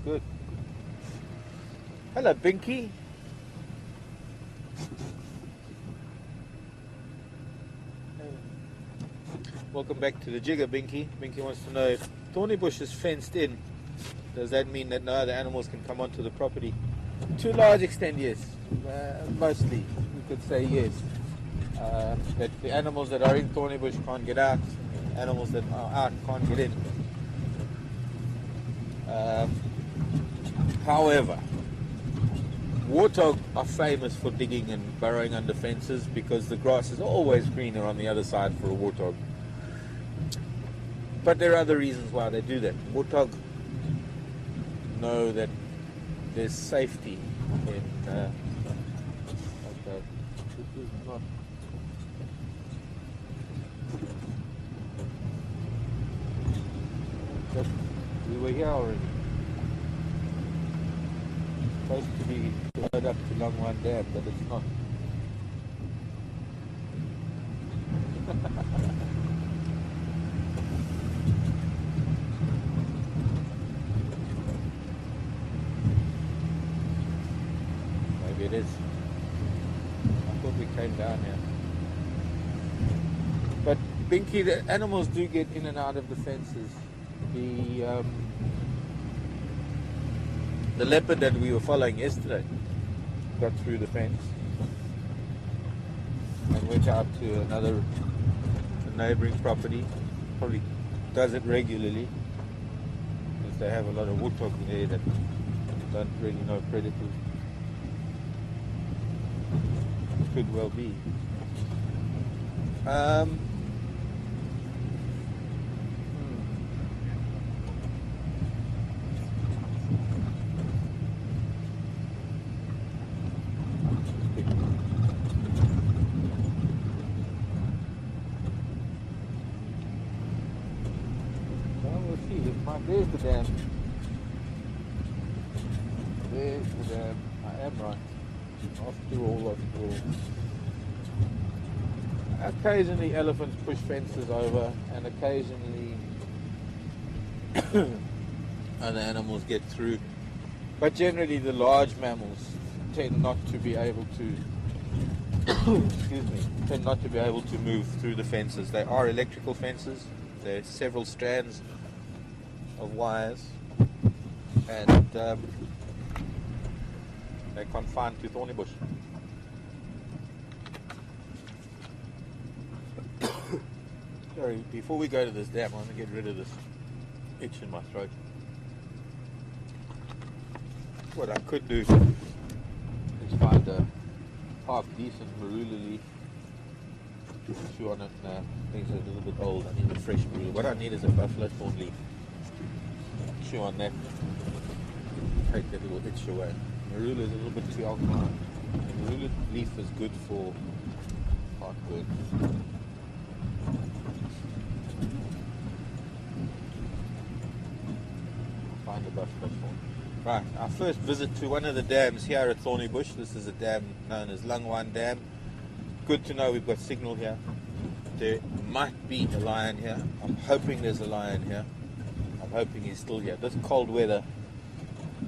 Good. Hello, Binky. Welcome back to the jigger, Binky. Binky wants to know if Thornybush is fenced in, does that mean that no other animals can come onto the property? To a large extent, yes. Mostly, we could say yes. That the animals that are in Thornybush can't get out, animals that are out can't get in. However, warthog are famous for digging and burrowing under fences because the grass is always greener on the other side for a warthog. But there are other reasons why they do that. Warthog know that there's safety in. Okay, this is not. But we were here already. Supposed to be right up to Longwan Dam, but it's not. Maybe it is. I thought we came down here. But Binky, the animals do get in and out of the fences. The leopard that we were following yesterday got through the fence and went out to a neighbouring property. Probably does it regularly because they have a lot of warthog there that don't really know predators. Could well be. There's the dam. There's the dam. I am right. After all. Occasionally elephants push fences over, and occasionally other animals get through. But generally the large mammals tend not to be able to tend not to be able to move through the fences. They are electrical fences. There are several strands of wires, and they're confined to Thornybush. Sorry, before we go to this dam, I want to get rid of this itch in my throat. What I could do is find a half decent marula leaf, chew on it. Nah, things are a little bit old. I need a fresh marula. What I need is a buffalo thorn leaf. Chew on that, take that little itch away. Marula is a little bit too alkaline. Marula leaf is good for heartburn. Find the buffalo thorn. Right, our first visit to one of the dams here at Thornybush. This is a dam known as Longwan Dam. Good to know we've got signal here. There might be a lion here. I'm hoping there's a lion here. I'm hoping he's still here. This cold weather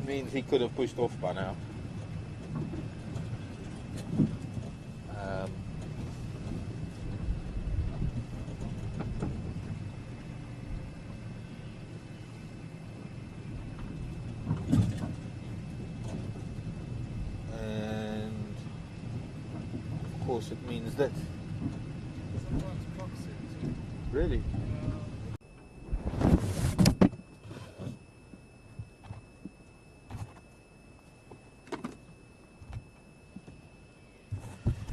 means he could have pushed off by now. And of course it means that. Really?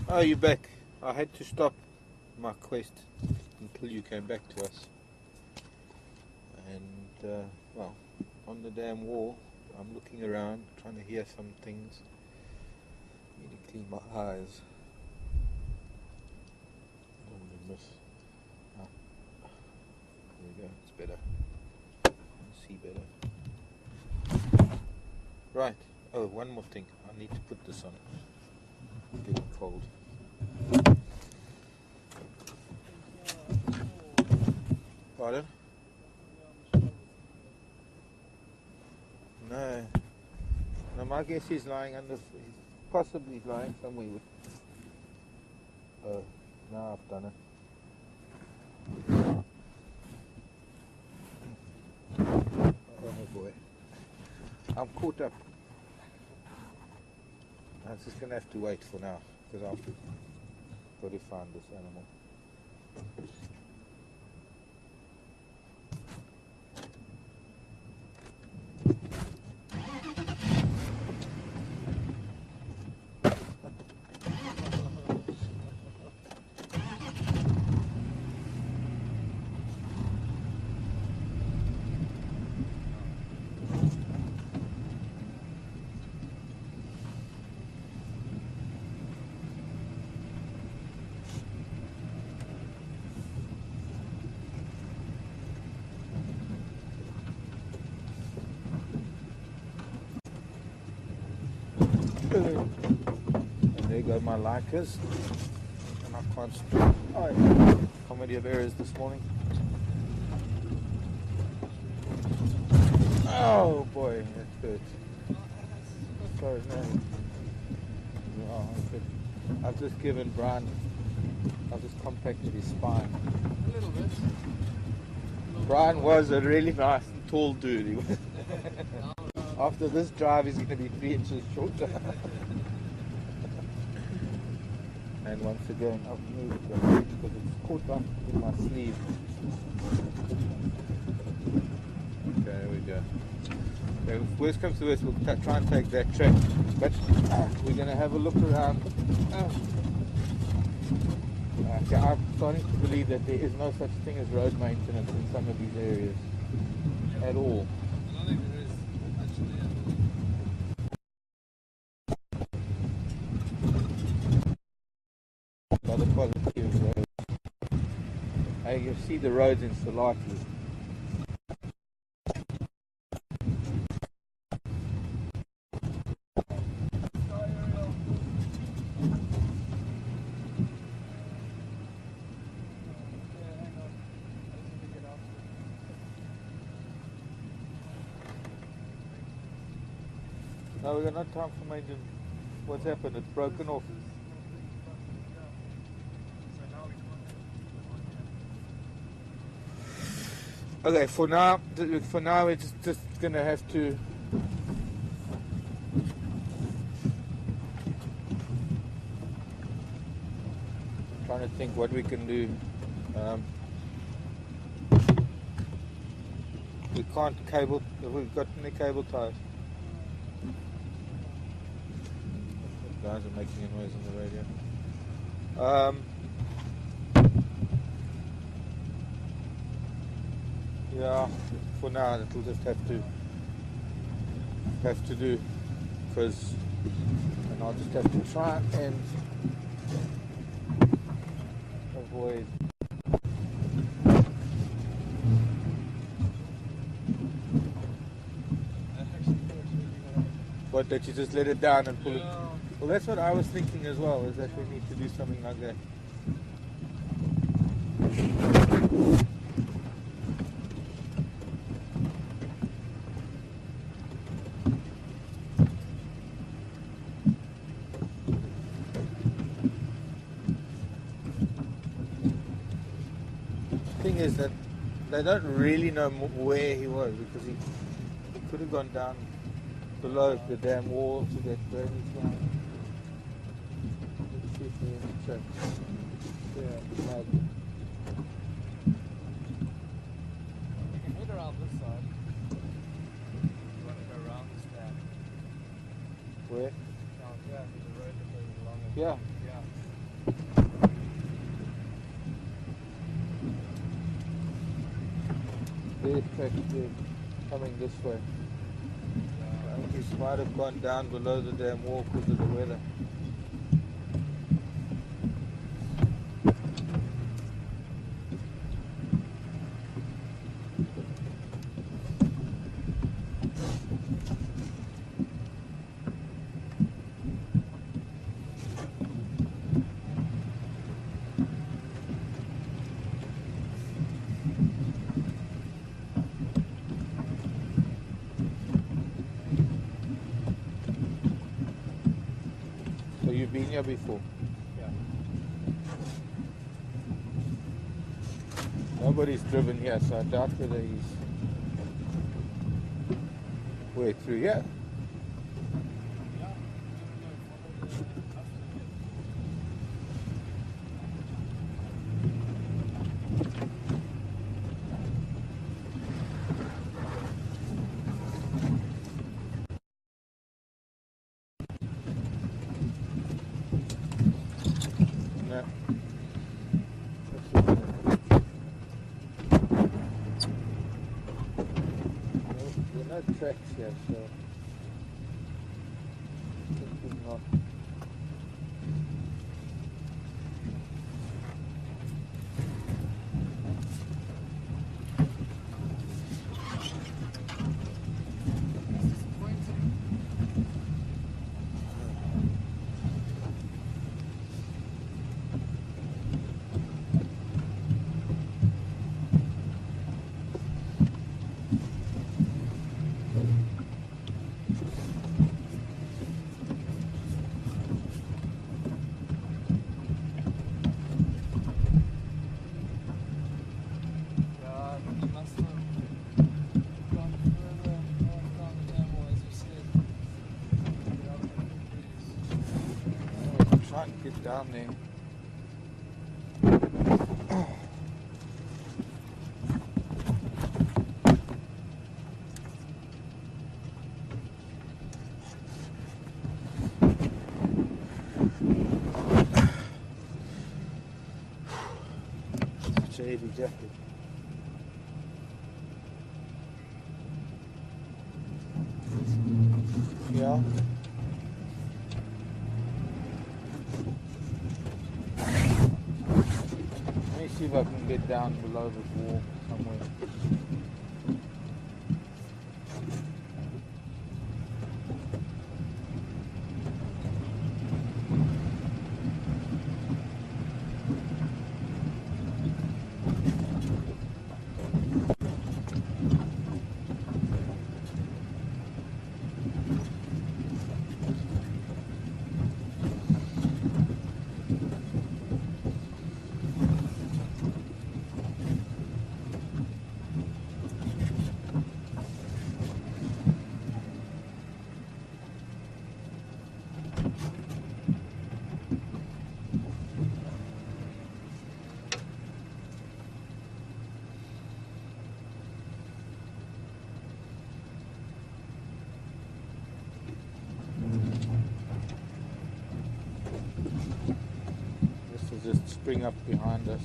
Oh, you're back. I had to stop my quest until you came back to us. And, well, on the damn wall, I'm looking around, trying to hear some things. Need to clean my eyes. Don't want to miss Yeah, it's better. See better. Right. Oh, one more thing. I need to put this on. It's getting cold. Pardon? No. No, my guess he's lying under. He's possibly lying somewhere with. Oh, now I've done it. Oh boy. I'm caught up. I'm just going to have to wait for now because I've got to find this animal. And there go my likers. And I can't speak. Oh, yeah. Comedy of errors this morning. Oh boy, that hurts. Sorry, no. Oh, I've just given Brian, I've just compacted his spine. A little bit. Brian was a really nice and tall dude. He was. After this drive, he's going to be 3 inches shorter. And once again, I've moved the bridge because it's caught up in my sleeve. Okay, there we go. So if worst comes to worst, we'll try and take that track. But we're going to have a look around. Okay, I'm starting to believe that there is no such thing as road maintenance in some of these areas at all. I don't think there is actually By the quality of the roads. Hey, you see the roads in Salati. No, we got no time for maintenance. What's happened? It's broken off. Okay, for now we're just gonna have to trying to think what we can do. We can't cable. We've got any cable ties. Guys are making a noise on the radio. Yeah, for now it'll just have to do, because, and I'll just have to try and avoid. What, that you just let it down and pull it? Well, that's what I was thinking as well, is that we need to do something like that. The thing is that they don't really know where he was, because he could have gone down below the dam wall to that drainage line. Let's see if there's any tracks. Yeah, mud. you can head around this side. You want to go around this dam. Where? Down here, there's a road that goes along it. Yeah. Yeah. There's tracks there, coming this way. I think he might have gone down below the dam wall because of the weather. you been here before? Yeah. Nobody's driven here, so I doubt whether he's way through here. No. There are no tracks here, so I think we're not. Yeah, you must have gone further north down the demo, as you said. Get up the trees. I'm trying to get down there. Such a heavy jacket. Yeah. Let me see if I can get down below this wall somewhere. This will just spring up behind us.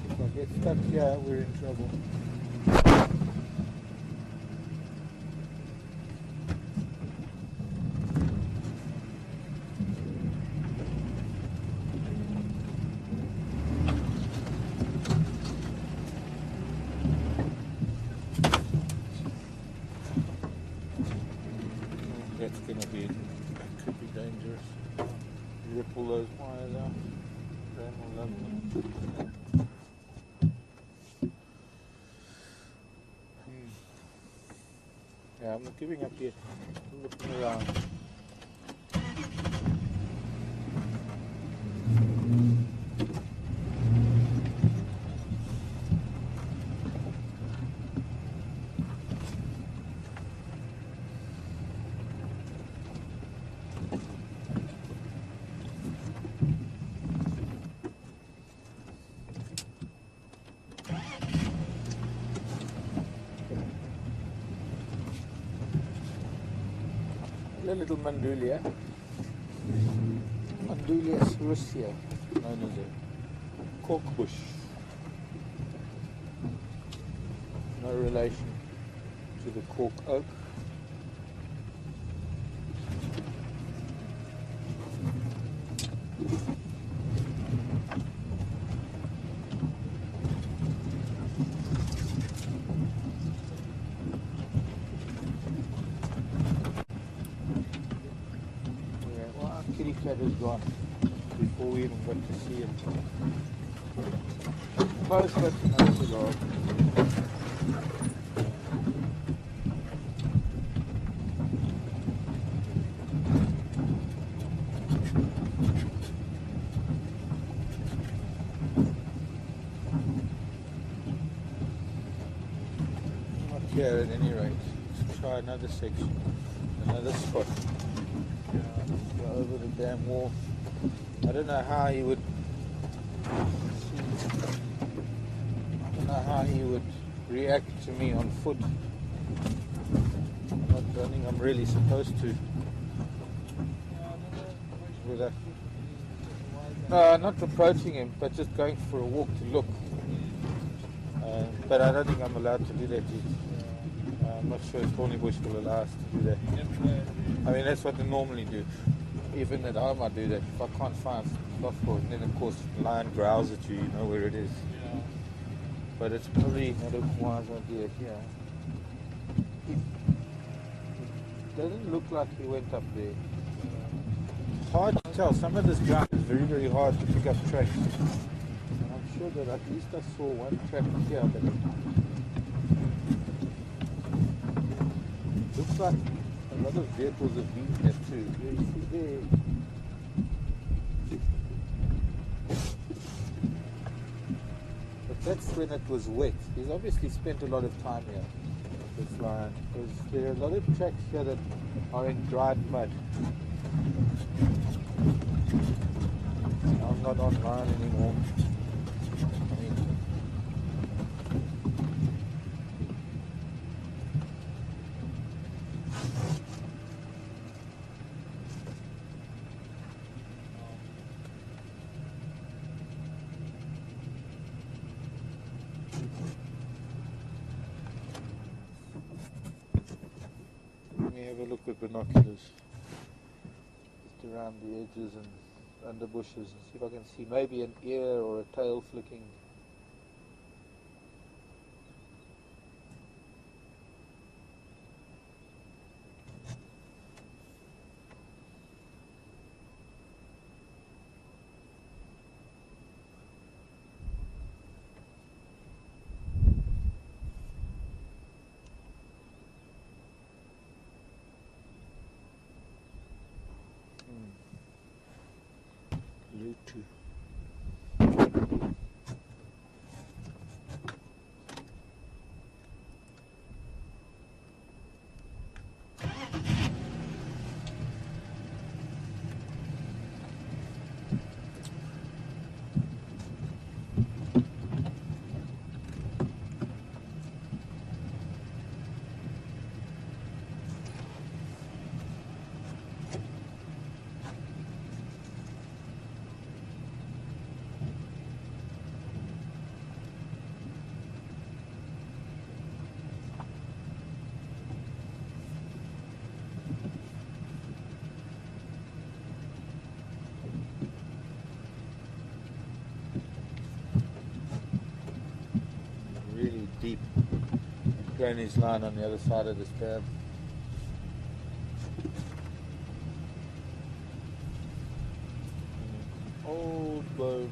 If I get stuck here, we're in trouble. pull those wires out. Graham will love them. Yeah, I'm not giving up yet. I'm looking around. A little Mandulia. Mandulia russia, known as a cork bush. No relation to the cork oak. Kitty cat is gone before we even got to see it. Close but no cigar. Not here at any rate. Let's try another section, another spot. Go over the damn wall. I don't know how he would. I don't know how he would react to me on foot. I don't think I'm really supposed to. With that. No, not approaching him, but just going for a walk to look. But I don't think I'm allowed to do that yet. I'm not sure if Thornybush will allow us to do that. I mean, that's what they normally do. Even at home I do that. If I can't find stuff for it, then of course the lion growls at you, you know where it is. Yeah. But it's probably not a wise idea here. It doesn't look like he went up there. Hard to tell. Some of this ground is very, very hard to pick up tracks. And I'm sure that at least I saw one track here, but it looks like a lot of vehicles have been here too. You see there. But that's when it was wet. He's obviously spent a lot of time here, this lion, because there are a lot of tracks here that are in dried mud. I'm not online anymore. I mean, let me have a look with binoculars. Just around the edges and under bushes and see if I can see maybe an ear or a tail flicking. Bluetooth. Deep drainage line on the other side of this dam. bone.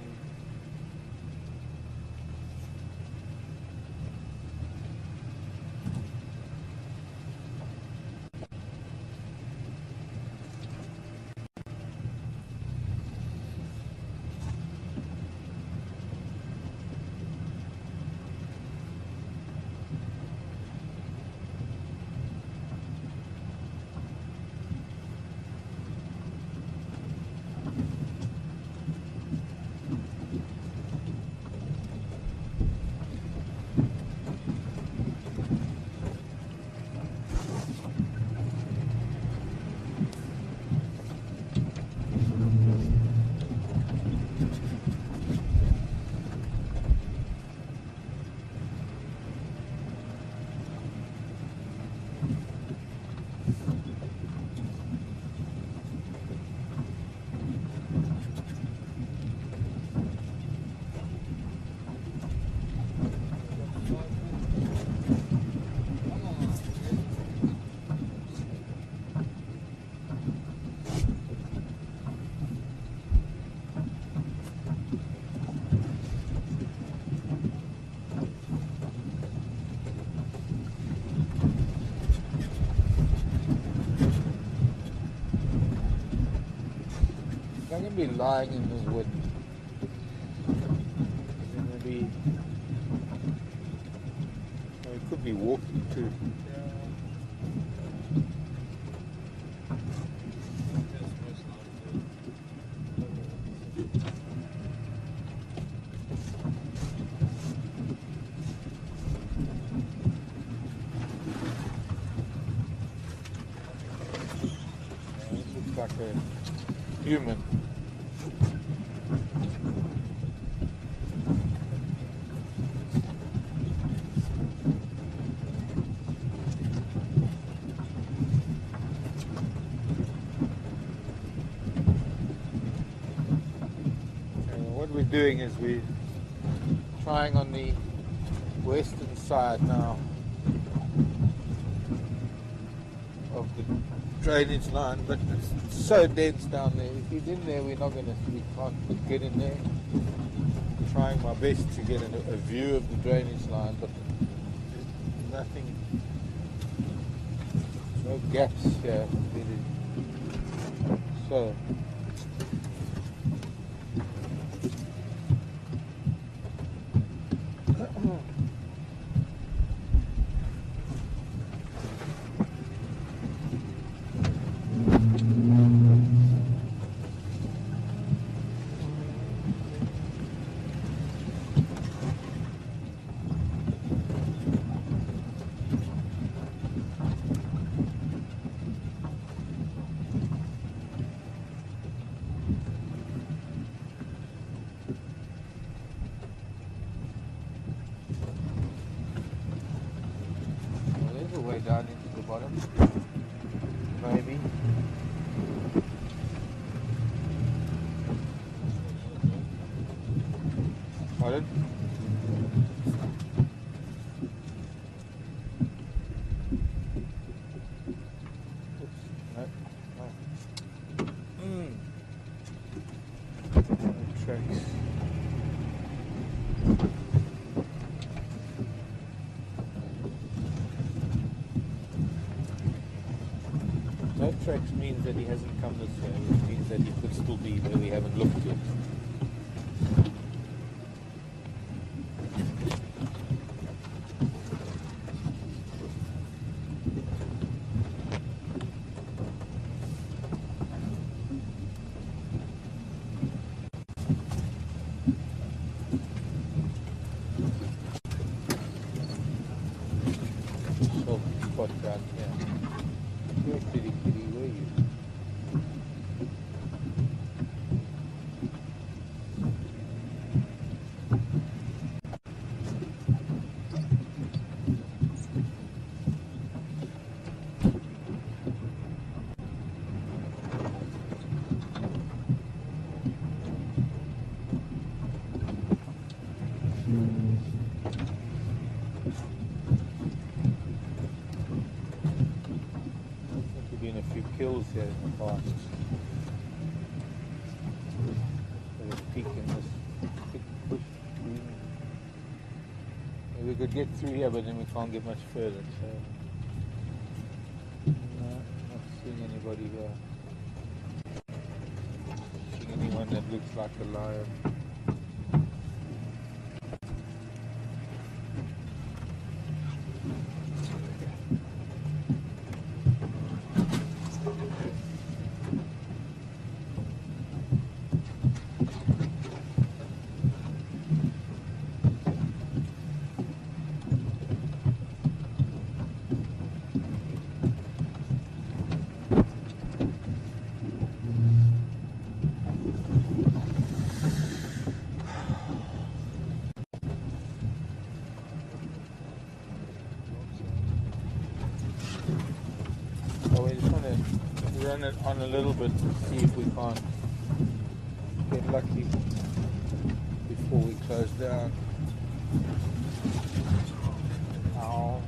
I'm gonna be lying in this wood. I'm gonna be. Oh, it could be walking too. This looks like a human. What we're doing is we're trying on the western side now of the drainage line, but it's so dense down there. If he's in there, we can't get in there. I'm trying my best to get a view of the drainage line, but there's nothing, no gaps here really. So there's a way down into the bottom, maybe. Pardon? Tracks. No tracks means that he hasn't come this way, which means that he could still be where we haven't looked yet. Spot down here. Where kitty, where are you? Been a few kills here in the past. There's a peak in this could get through here, but then we can't get much further. So, no, not seeing anybody here. Not seeing anyone that looks like a lion. So we just want to run it on a little bit to see if we can't get lucky before we close down. Ow.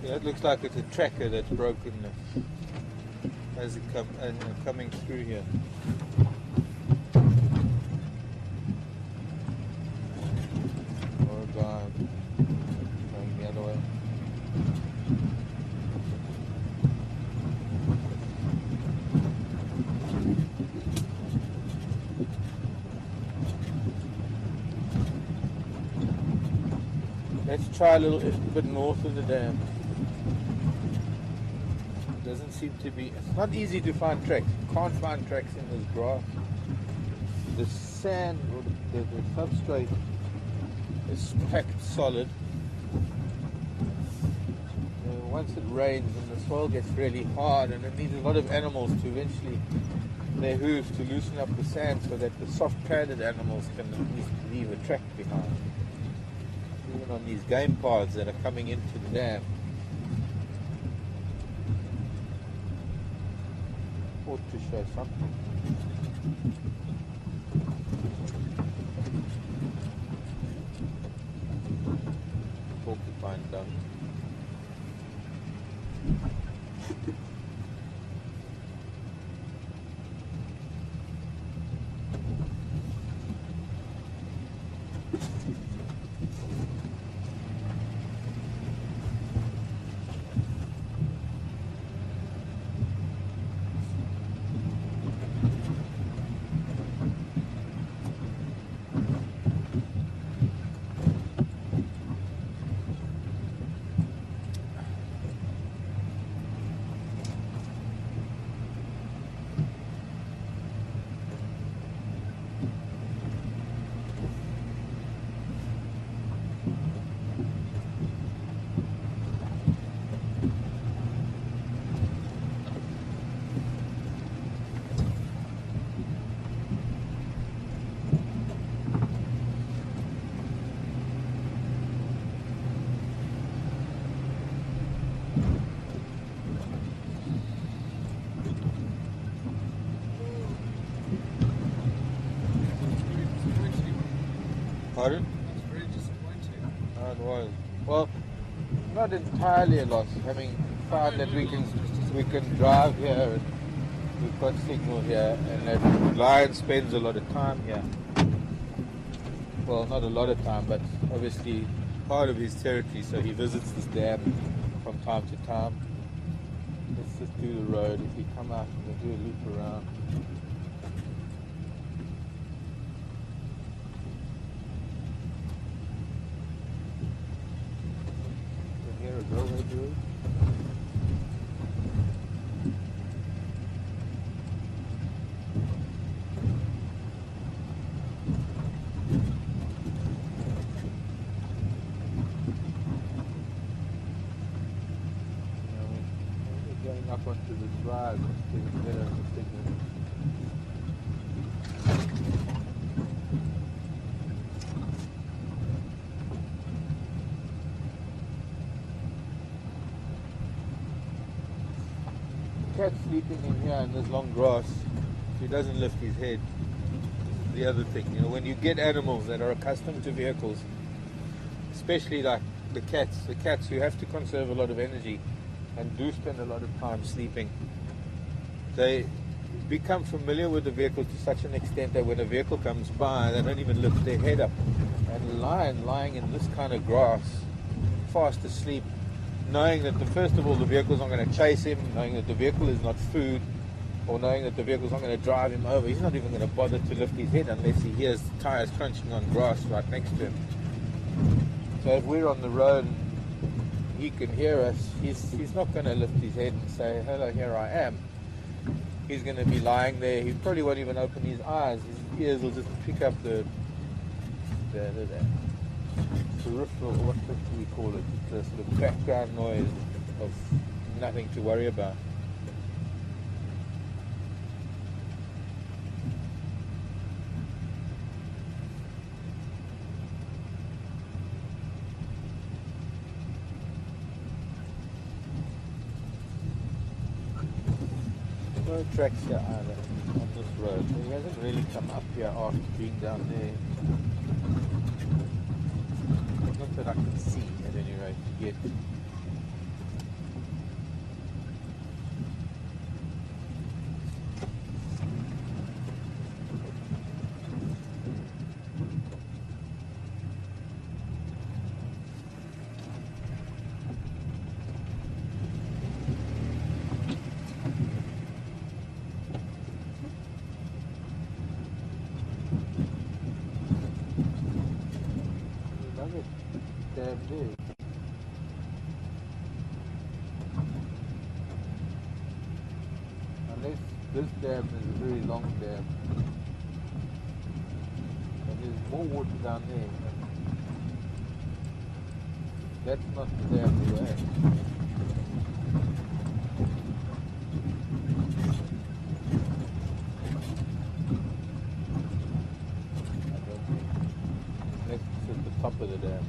Yeah, it looks like it's a tracker that's broken as it coming through here. Or a guy going the other way. Let's try a little bit north of the dam. Doesn't seem to be. It's not easy to find tracks. You can't find tracks in this grass. The sand or the substrate is packed solid. Once it rains and the soil gets really hard, and it needs a lot of animals to eventually their hooves to loosen up the sand so that the soft-padded animals can at least leave a track behind. Even on these game paths that are coming into the dam. Ought to show something. Porcupine dung. Pardon? That's very disappointing. Oh, it was. Well, not entirely a loss, having found that we can drive here and we've got signal here, and that lion spends a lot of time here. Well, not a lot of time, but obviously part of his territory, so he visits this dam from time to time. Let's just do the road. If we come out, we'll do a loop around. Here a railway bridge. We're going up onto the drive to get a better signal. cat's sleeping in here in this long grass, he doesn't lift his head. This is the other thing, you know, when you get animals that are accustomed to vehicles, especially like the cats who have to conserve a lot of energy and do spend a lot of time sleeping, they become familiar with the vehicle to such an extent that when a vehicle comes by, they don't even lift their head up. And lying in this kind of grass, fast asleep, knowing that first of all the vehicle's not going to chase him, knowing that the vehicle is not food, or knowing that the vehicle's not going to drive him over, he's not even going to bother to lift his head unless he hears tires crunching on grass right next to him. So if we're on the road and he can hear us, he's not going to lift his head and say, hello, here I am. He's going to be lying there. He probably won't even open his eyes. His ears will just pick up the peripheral, what do we call it? The sort of background noise of nothing to worry about. No tracks here either on this road. So he hasn't really come up here after being down there. Not that I can see at any rate yet. Damn big. Unless this dam is a very long dam. And there's more water down there. That's not the dam we're at. I don't think. That's at the top of the dam.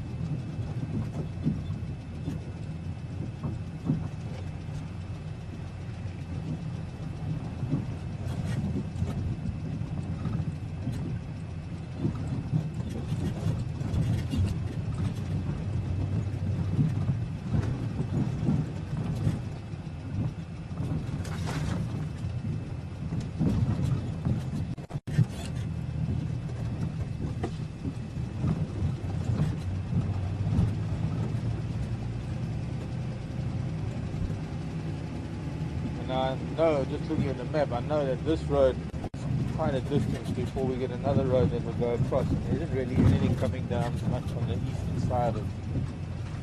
I know, just looking at the map, I know that this road is quite a distance before we get another road that will go across. And there isn't really anything coming down much on the eastern side of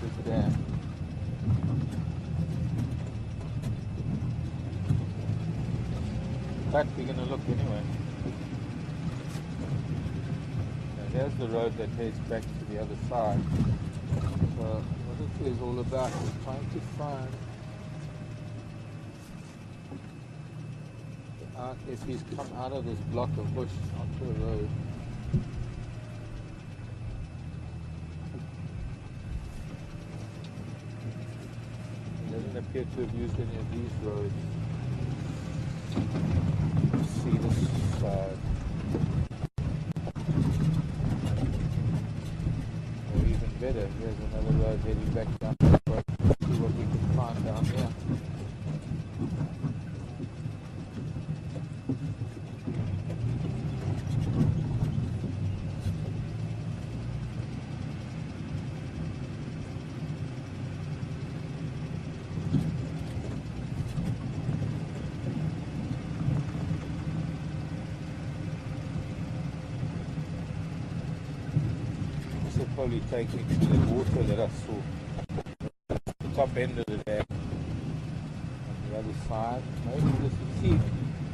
this dam. But we're going to look anyway. Now there's the road that heads back to the other side. So what it is all about is trying to find if he's come out of this block of bush onto a road. He doesn't appear to have used any of these roads. Let's see this side. Or even better, here's another road heading back down the road. See what we can find down here. Probably take me to the water that I saw. The top end of the dam. On the other side. Maybe this is, see,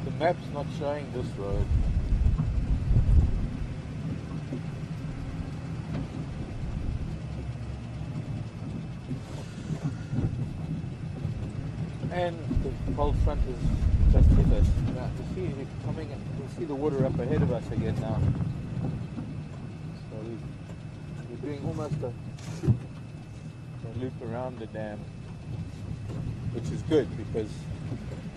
the map's not showing this road. And the cold front is just hit us. Now, you see it coming, we'll see the water up ahead of us again now. So we're doing almost a loop around the dam, which is good because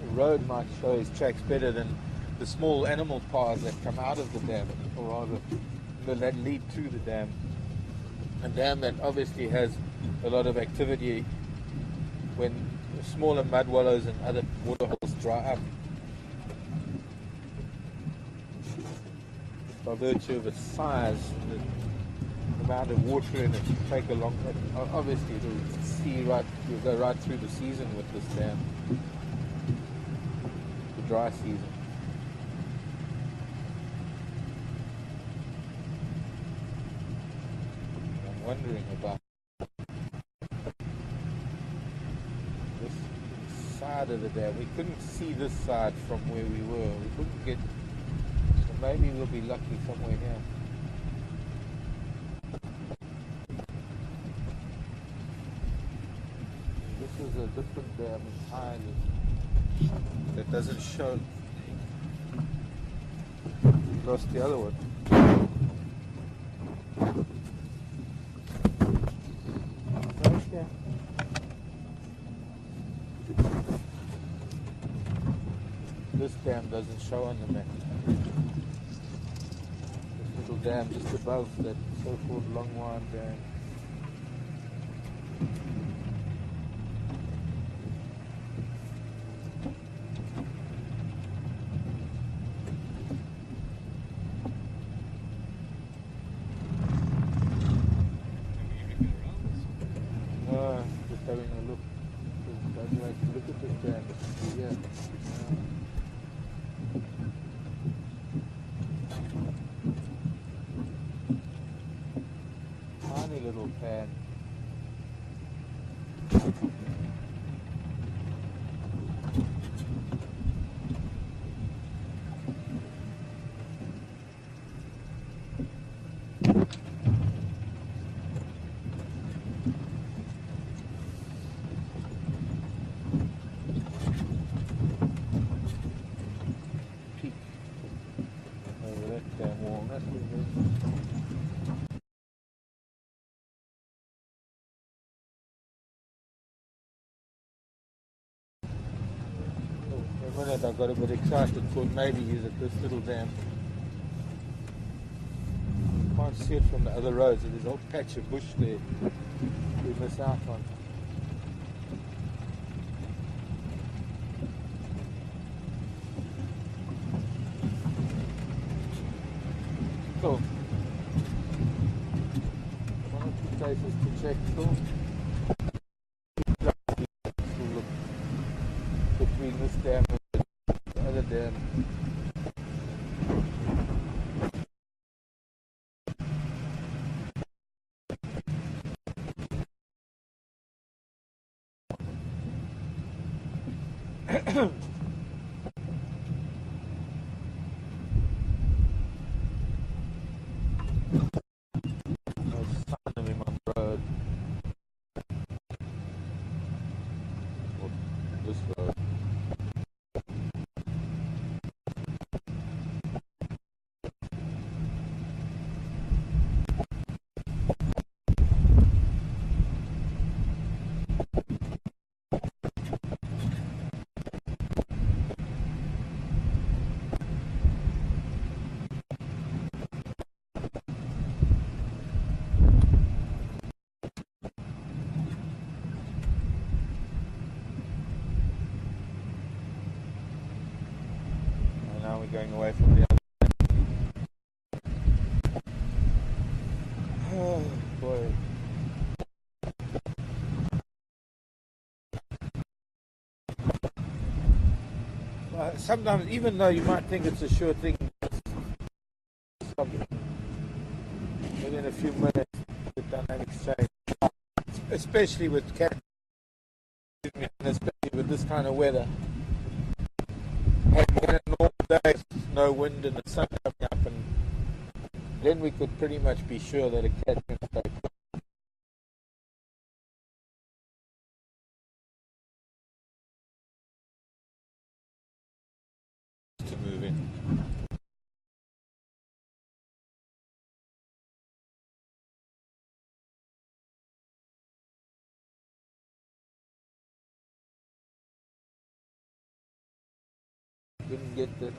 road might show his tracks better than the small animal paths that come out of the dam, or rather that lead to the dam. A dam that obviously has a lot of activity when smaller mud wallows and other water holes dry up. By virtue of its size, the amount of water in it will take a long. Obviously, you'll go right through the season with this dam, the dry season. I'm wondering about this side of the dam. We couldn't see this side from where we were. We couldn't get. So maybe we'll be lucky somewhere here. This is a different dam entirely. That doesn't show. Lost the other one. Right here. This dam doesn't show on the map. This little dam just above that so-called Longwine Dam. Just having a look. I'd like to look at this dam. Yeah. Tiny little pan. Peak over that damn walnut. For a minute I got a bit excited, thought maybe he's at this little dam. You can't see it from the other roads, so there's a whole patch of bush there we miss out on. Cool. One or two places to check still. Look between this dam and the other dam. No sign of him on the road. Or this road. And now we're going away from the other. Oh boy. Sometimes, even though you might think it's a sure thing, within a few minutes the dynamics change, especially with cats, and especially with this kind of weather. And when a normal day, no wind and the sun coming up, and then we could pretty much be sure that a cat can stay get the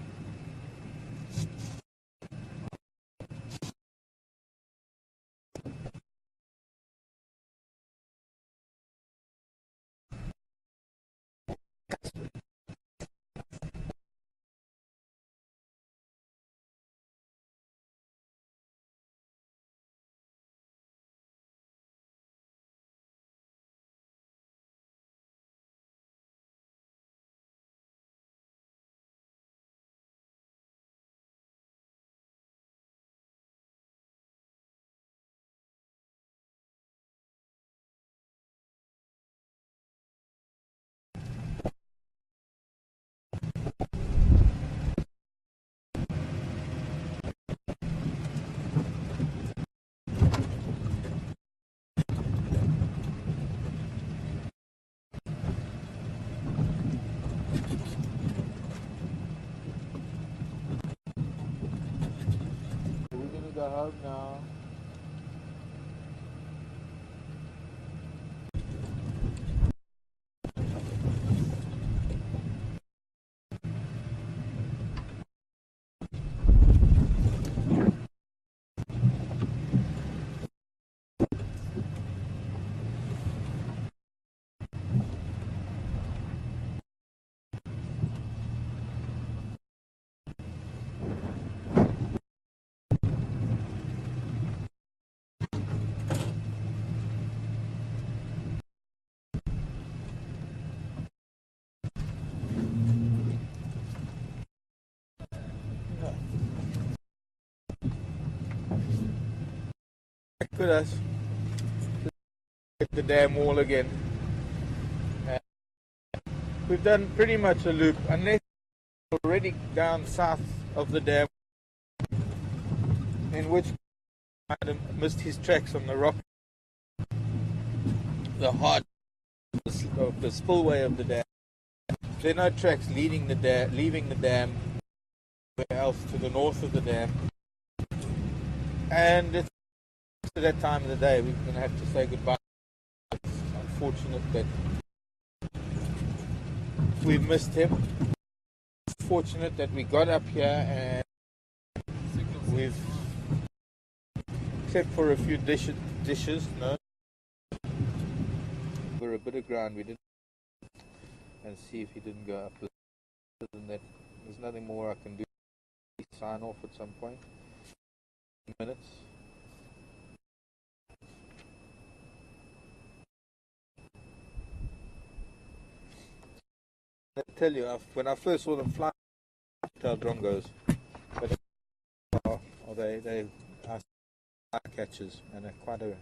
go home now. Back with us. Hit the dam wall again. We've done pretty much a loop, unless we're already down south of the dam, in which I might have missed his tracks on the rock, the heart of the spillway of the dam. There are no tracks leaving the dam where else to the north of the dam, and it's at that time of the day we're going to have to say goodbye. It's unfortunate that we missed him. It's fortunate that we got up here and we've, except for a few dishes, no, for a bit of ground we didn't, and see if he didn't go up. Other than that, there's nothing more I can do. Sign off at some point. Minutes. I tell you, when I first saw them fly, tail drongos, but they are fly catchers, and they're quite as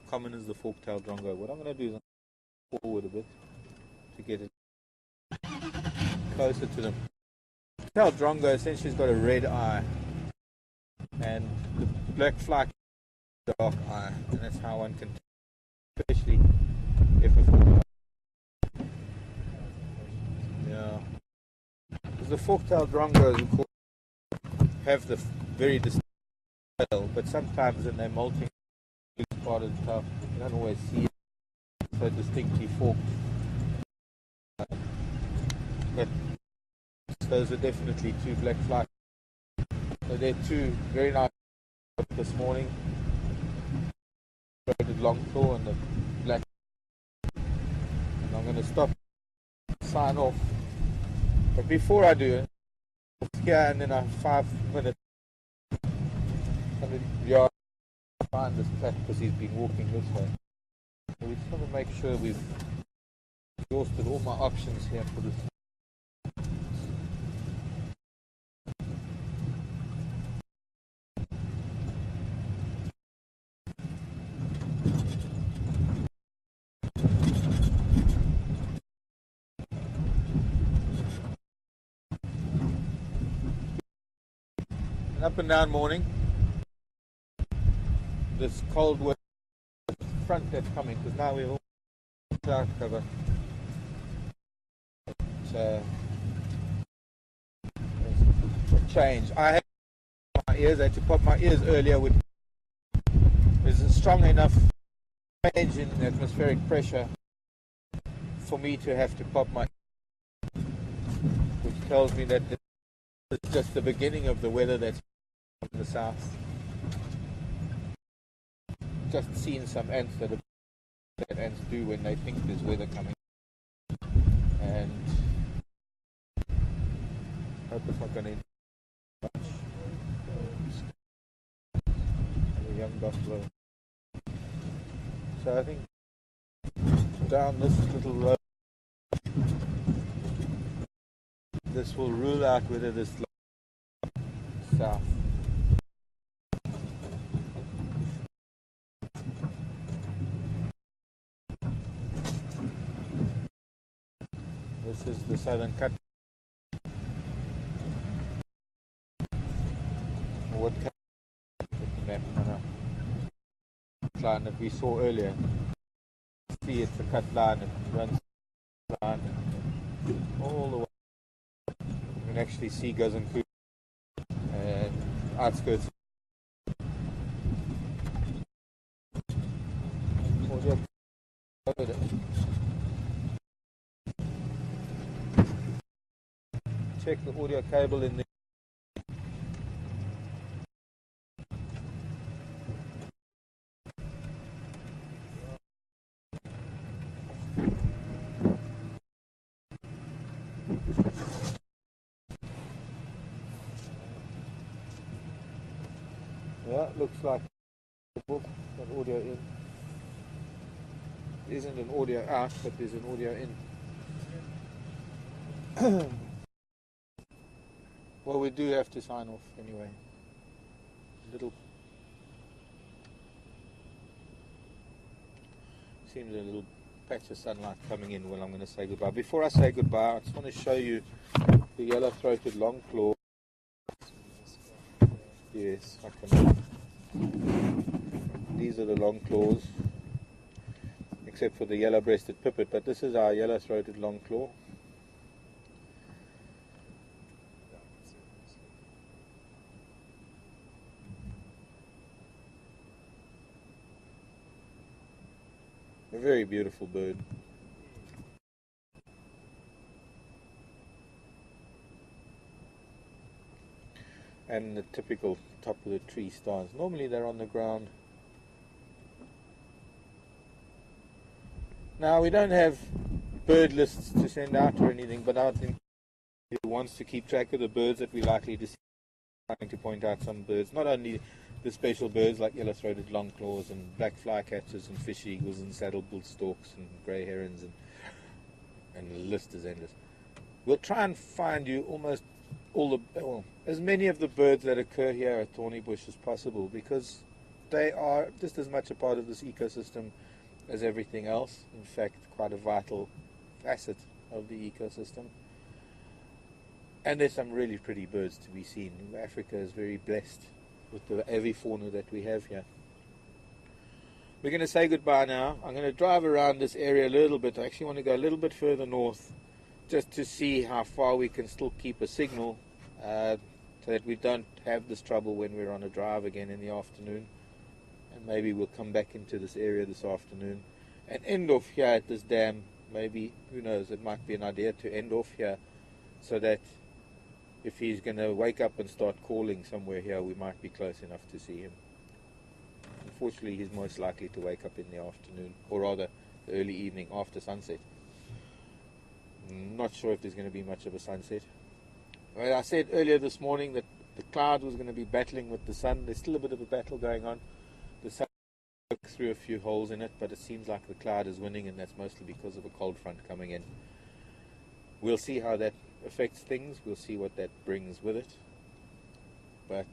common as the fork-tailed drongo. What I'm going to do is I'm going to forward a bit to get it closer to them. Tailed drongo essentially has got a red eye, and the black fly dark eye, and that's how one can, especially if a because the fork-tailed drongos, of course, have the very distinct tail, but sometimes when they're molting part of the tail, you don't always see it so distinctly forked. But those are definitely two black fly. So they're two very nice this morning. The long claw and the black. And I'm going to stop, sign off. But before I do it, here and in a 5 minutes, 100 yards, find this track because he's been walking this way. So we just want to make sure we've exhausted all my options here for this. An up and down morning. This cold weather front that's coming, because now we're all cloud cover. It's a change. I had my ears. I had to pop my ears earlier. There's a strong enough change in atmospheric pressure for me to have to pop my, which tells me that it's just the beginning of the weather that's in the south. Just seen some ants that ants do when they think there's weather coming. And I hope it's not going to much. A young buffalo. So I think down this little road, this will rule out whether this south. This is the southern cut. What cut? The map line that we saw earlier. See, it's a cut line. It runs line all the way. You can actually see Gazanku and outskirts. Check the audio cable in there. Yeah, it looks like the book, an audio in. There isn't an audio out, but there's an audio in. Well, we do have to sign off anyway. Little seems a little patch of sunlight coming in when I'm going to say goodbye. Before I say goodbye, I just want to show you the yellow-throated longclaw. Yes, I can. These are the longclaws, except for the yellow-breasted pipit, but this is our yellow-throated longclaw. A very beautiful bird. And the typical top of the tree stars. Normally they're on the ground. Now we don't have bird lists to send out or anything, but I think who wants to keep track of the birds that we're likely to see, trying to point out some birds, not only the special birds like yellow-throated longclaws and black flycatchers and fish eagles and saddle-billed storks and grey herons, and the list is endless. We'll try and find you almost as many of the birds that occur here at Thornybush as possible, because they are just as much a part of this ecosystem as everything else. In fact, quite a vital facet of the ecosystem. And there's some really pretty birds to be seen. Africa is very blessed with the avifauna that we have here. We're going to say goodbye now. I'm going to drive around this area a little bit. I actually want to go a little bit further north just to see how far we can still keep a signal, so that we don't have this trouble when we're on a drive again in the afternoon. And maybe we'll come back into this area this afternoon and end off here at this dam. Maybe, who knows, it might be an idea to end off here, so that if he's going to wake up and start calling somewhere here, we might be close enough to see him. Unfortunately, he's most likely to wake up in the afternoon, or rather the early evening after sunset. Not sure if there's going to be much of a sunset. Well, I said earlier this morning that the cloud was going to be battling with the sun. There's still a bit of a battle going on. The sun broke through a few holes in it, but it seems like the cloud is winning, and that's mostly because of a cold front coming in. We'll see how that affects things. We'll see what that brings with it. But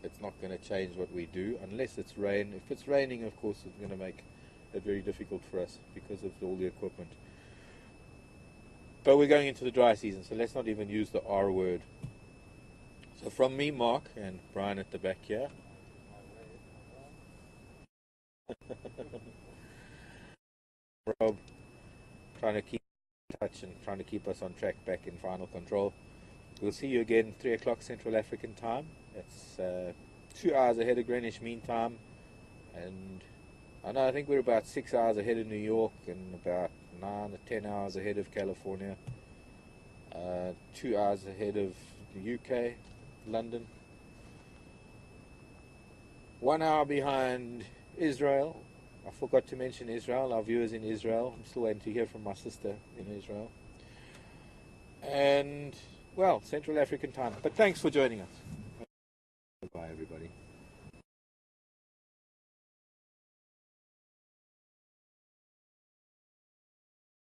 it's not going to change what we do unless it's rain. If it's raining, of course, it's going to make it very difficult for us because of all the equipment. But we're going into the dry season, so let's not even use the R word. So from me, Mark, and Brian at the back here. Rob, trying to keep in touch and trying to keep us on track back in final control. We'll see you again 3 o'clock Central African time. It's 2 hours ahead of Greenwich Mean Time, and I think we're about 6 hours ahead of New York and about 9 or 10 hours ahead of California. 2 hours ahead of the UK, London. 1 hour behind Israel. I forgot to mention Israel, our viewers in Israel. I'm still waiting to hear from my sister in Israel. And, well, Central African time. But thanks for joining us. Bye, everybody.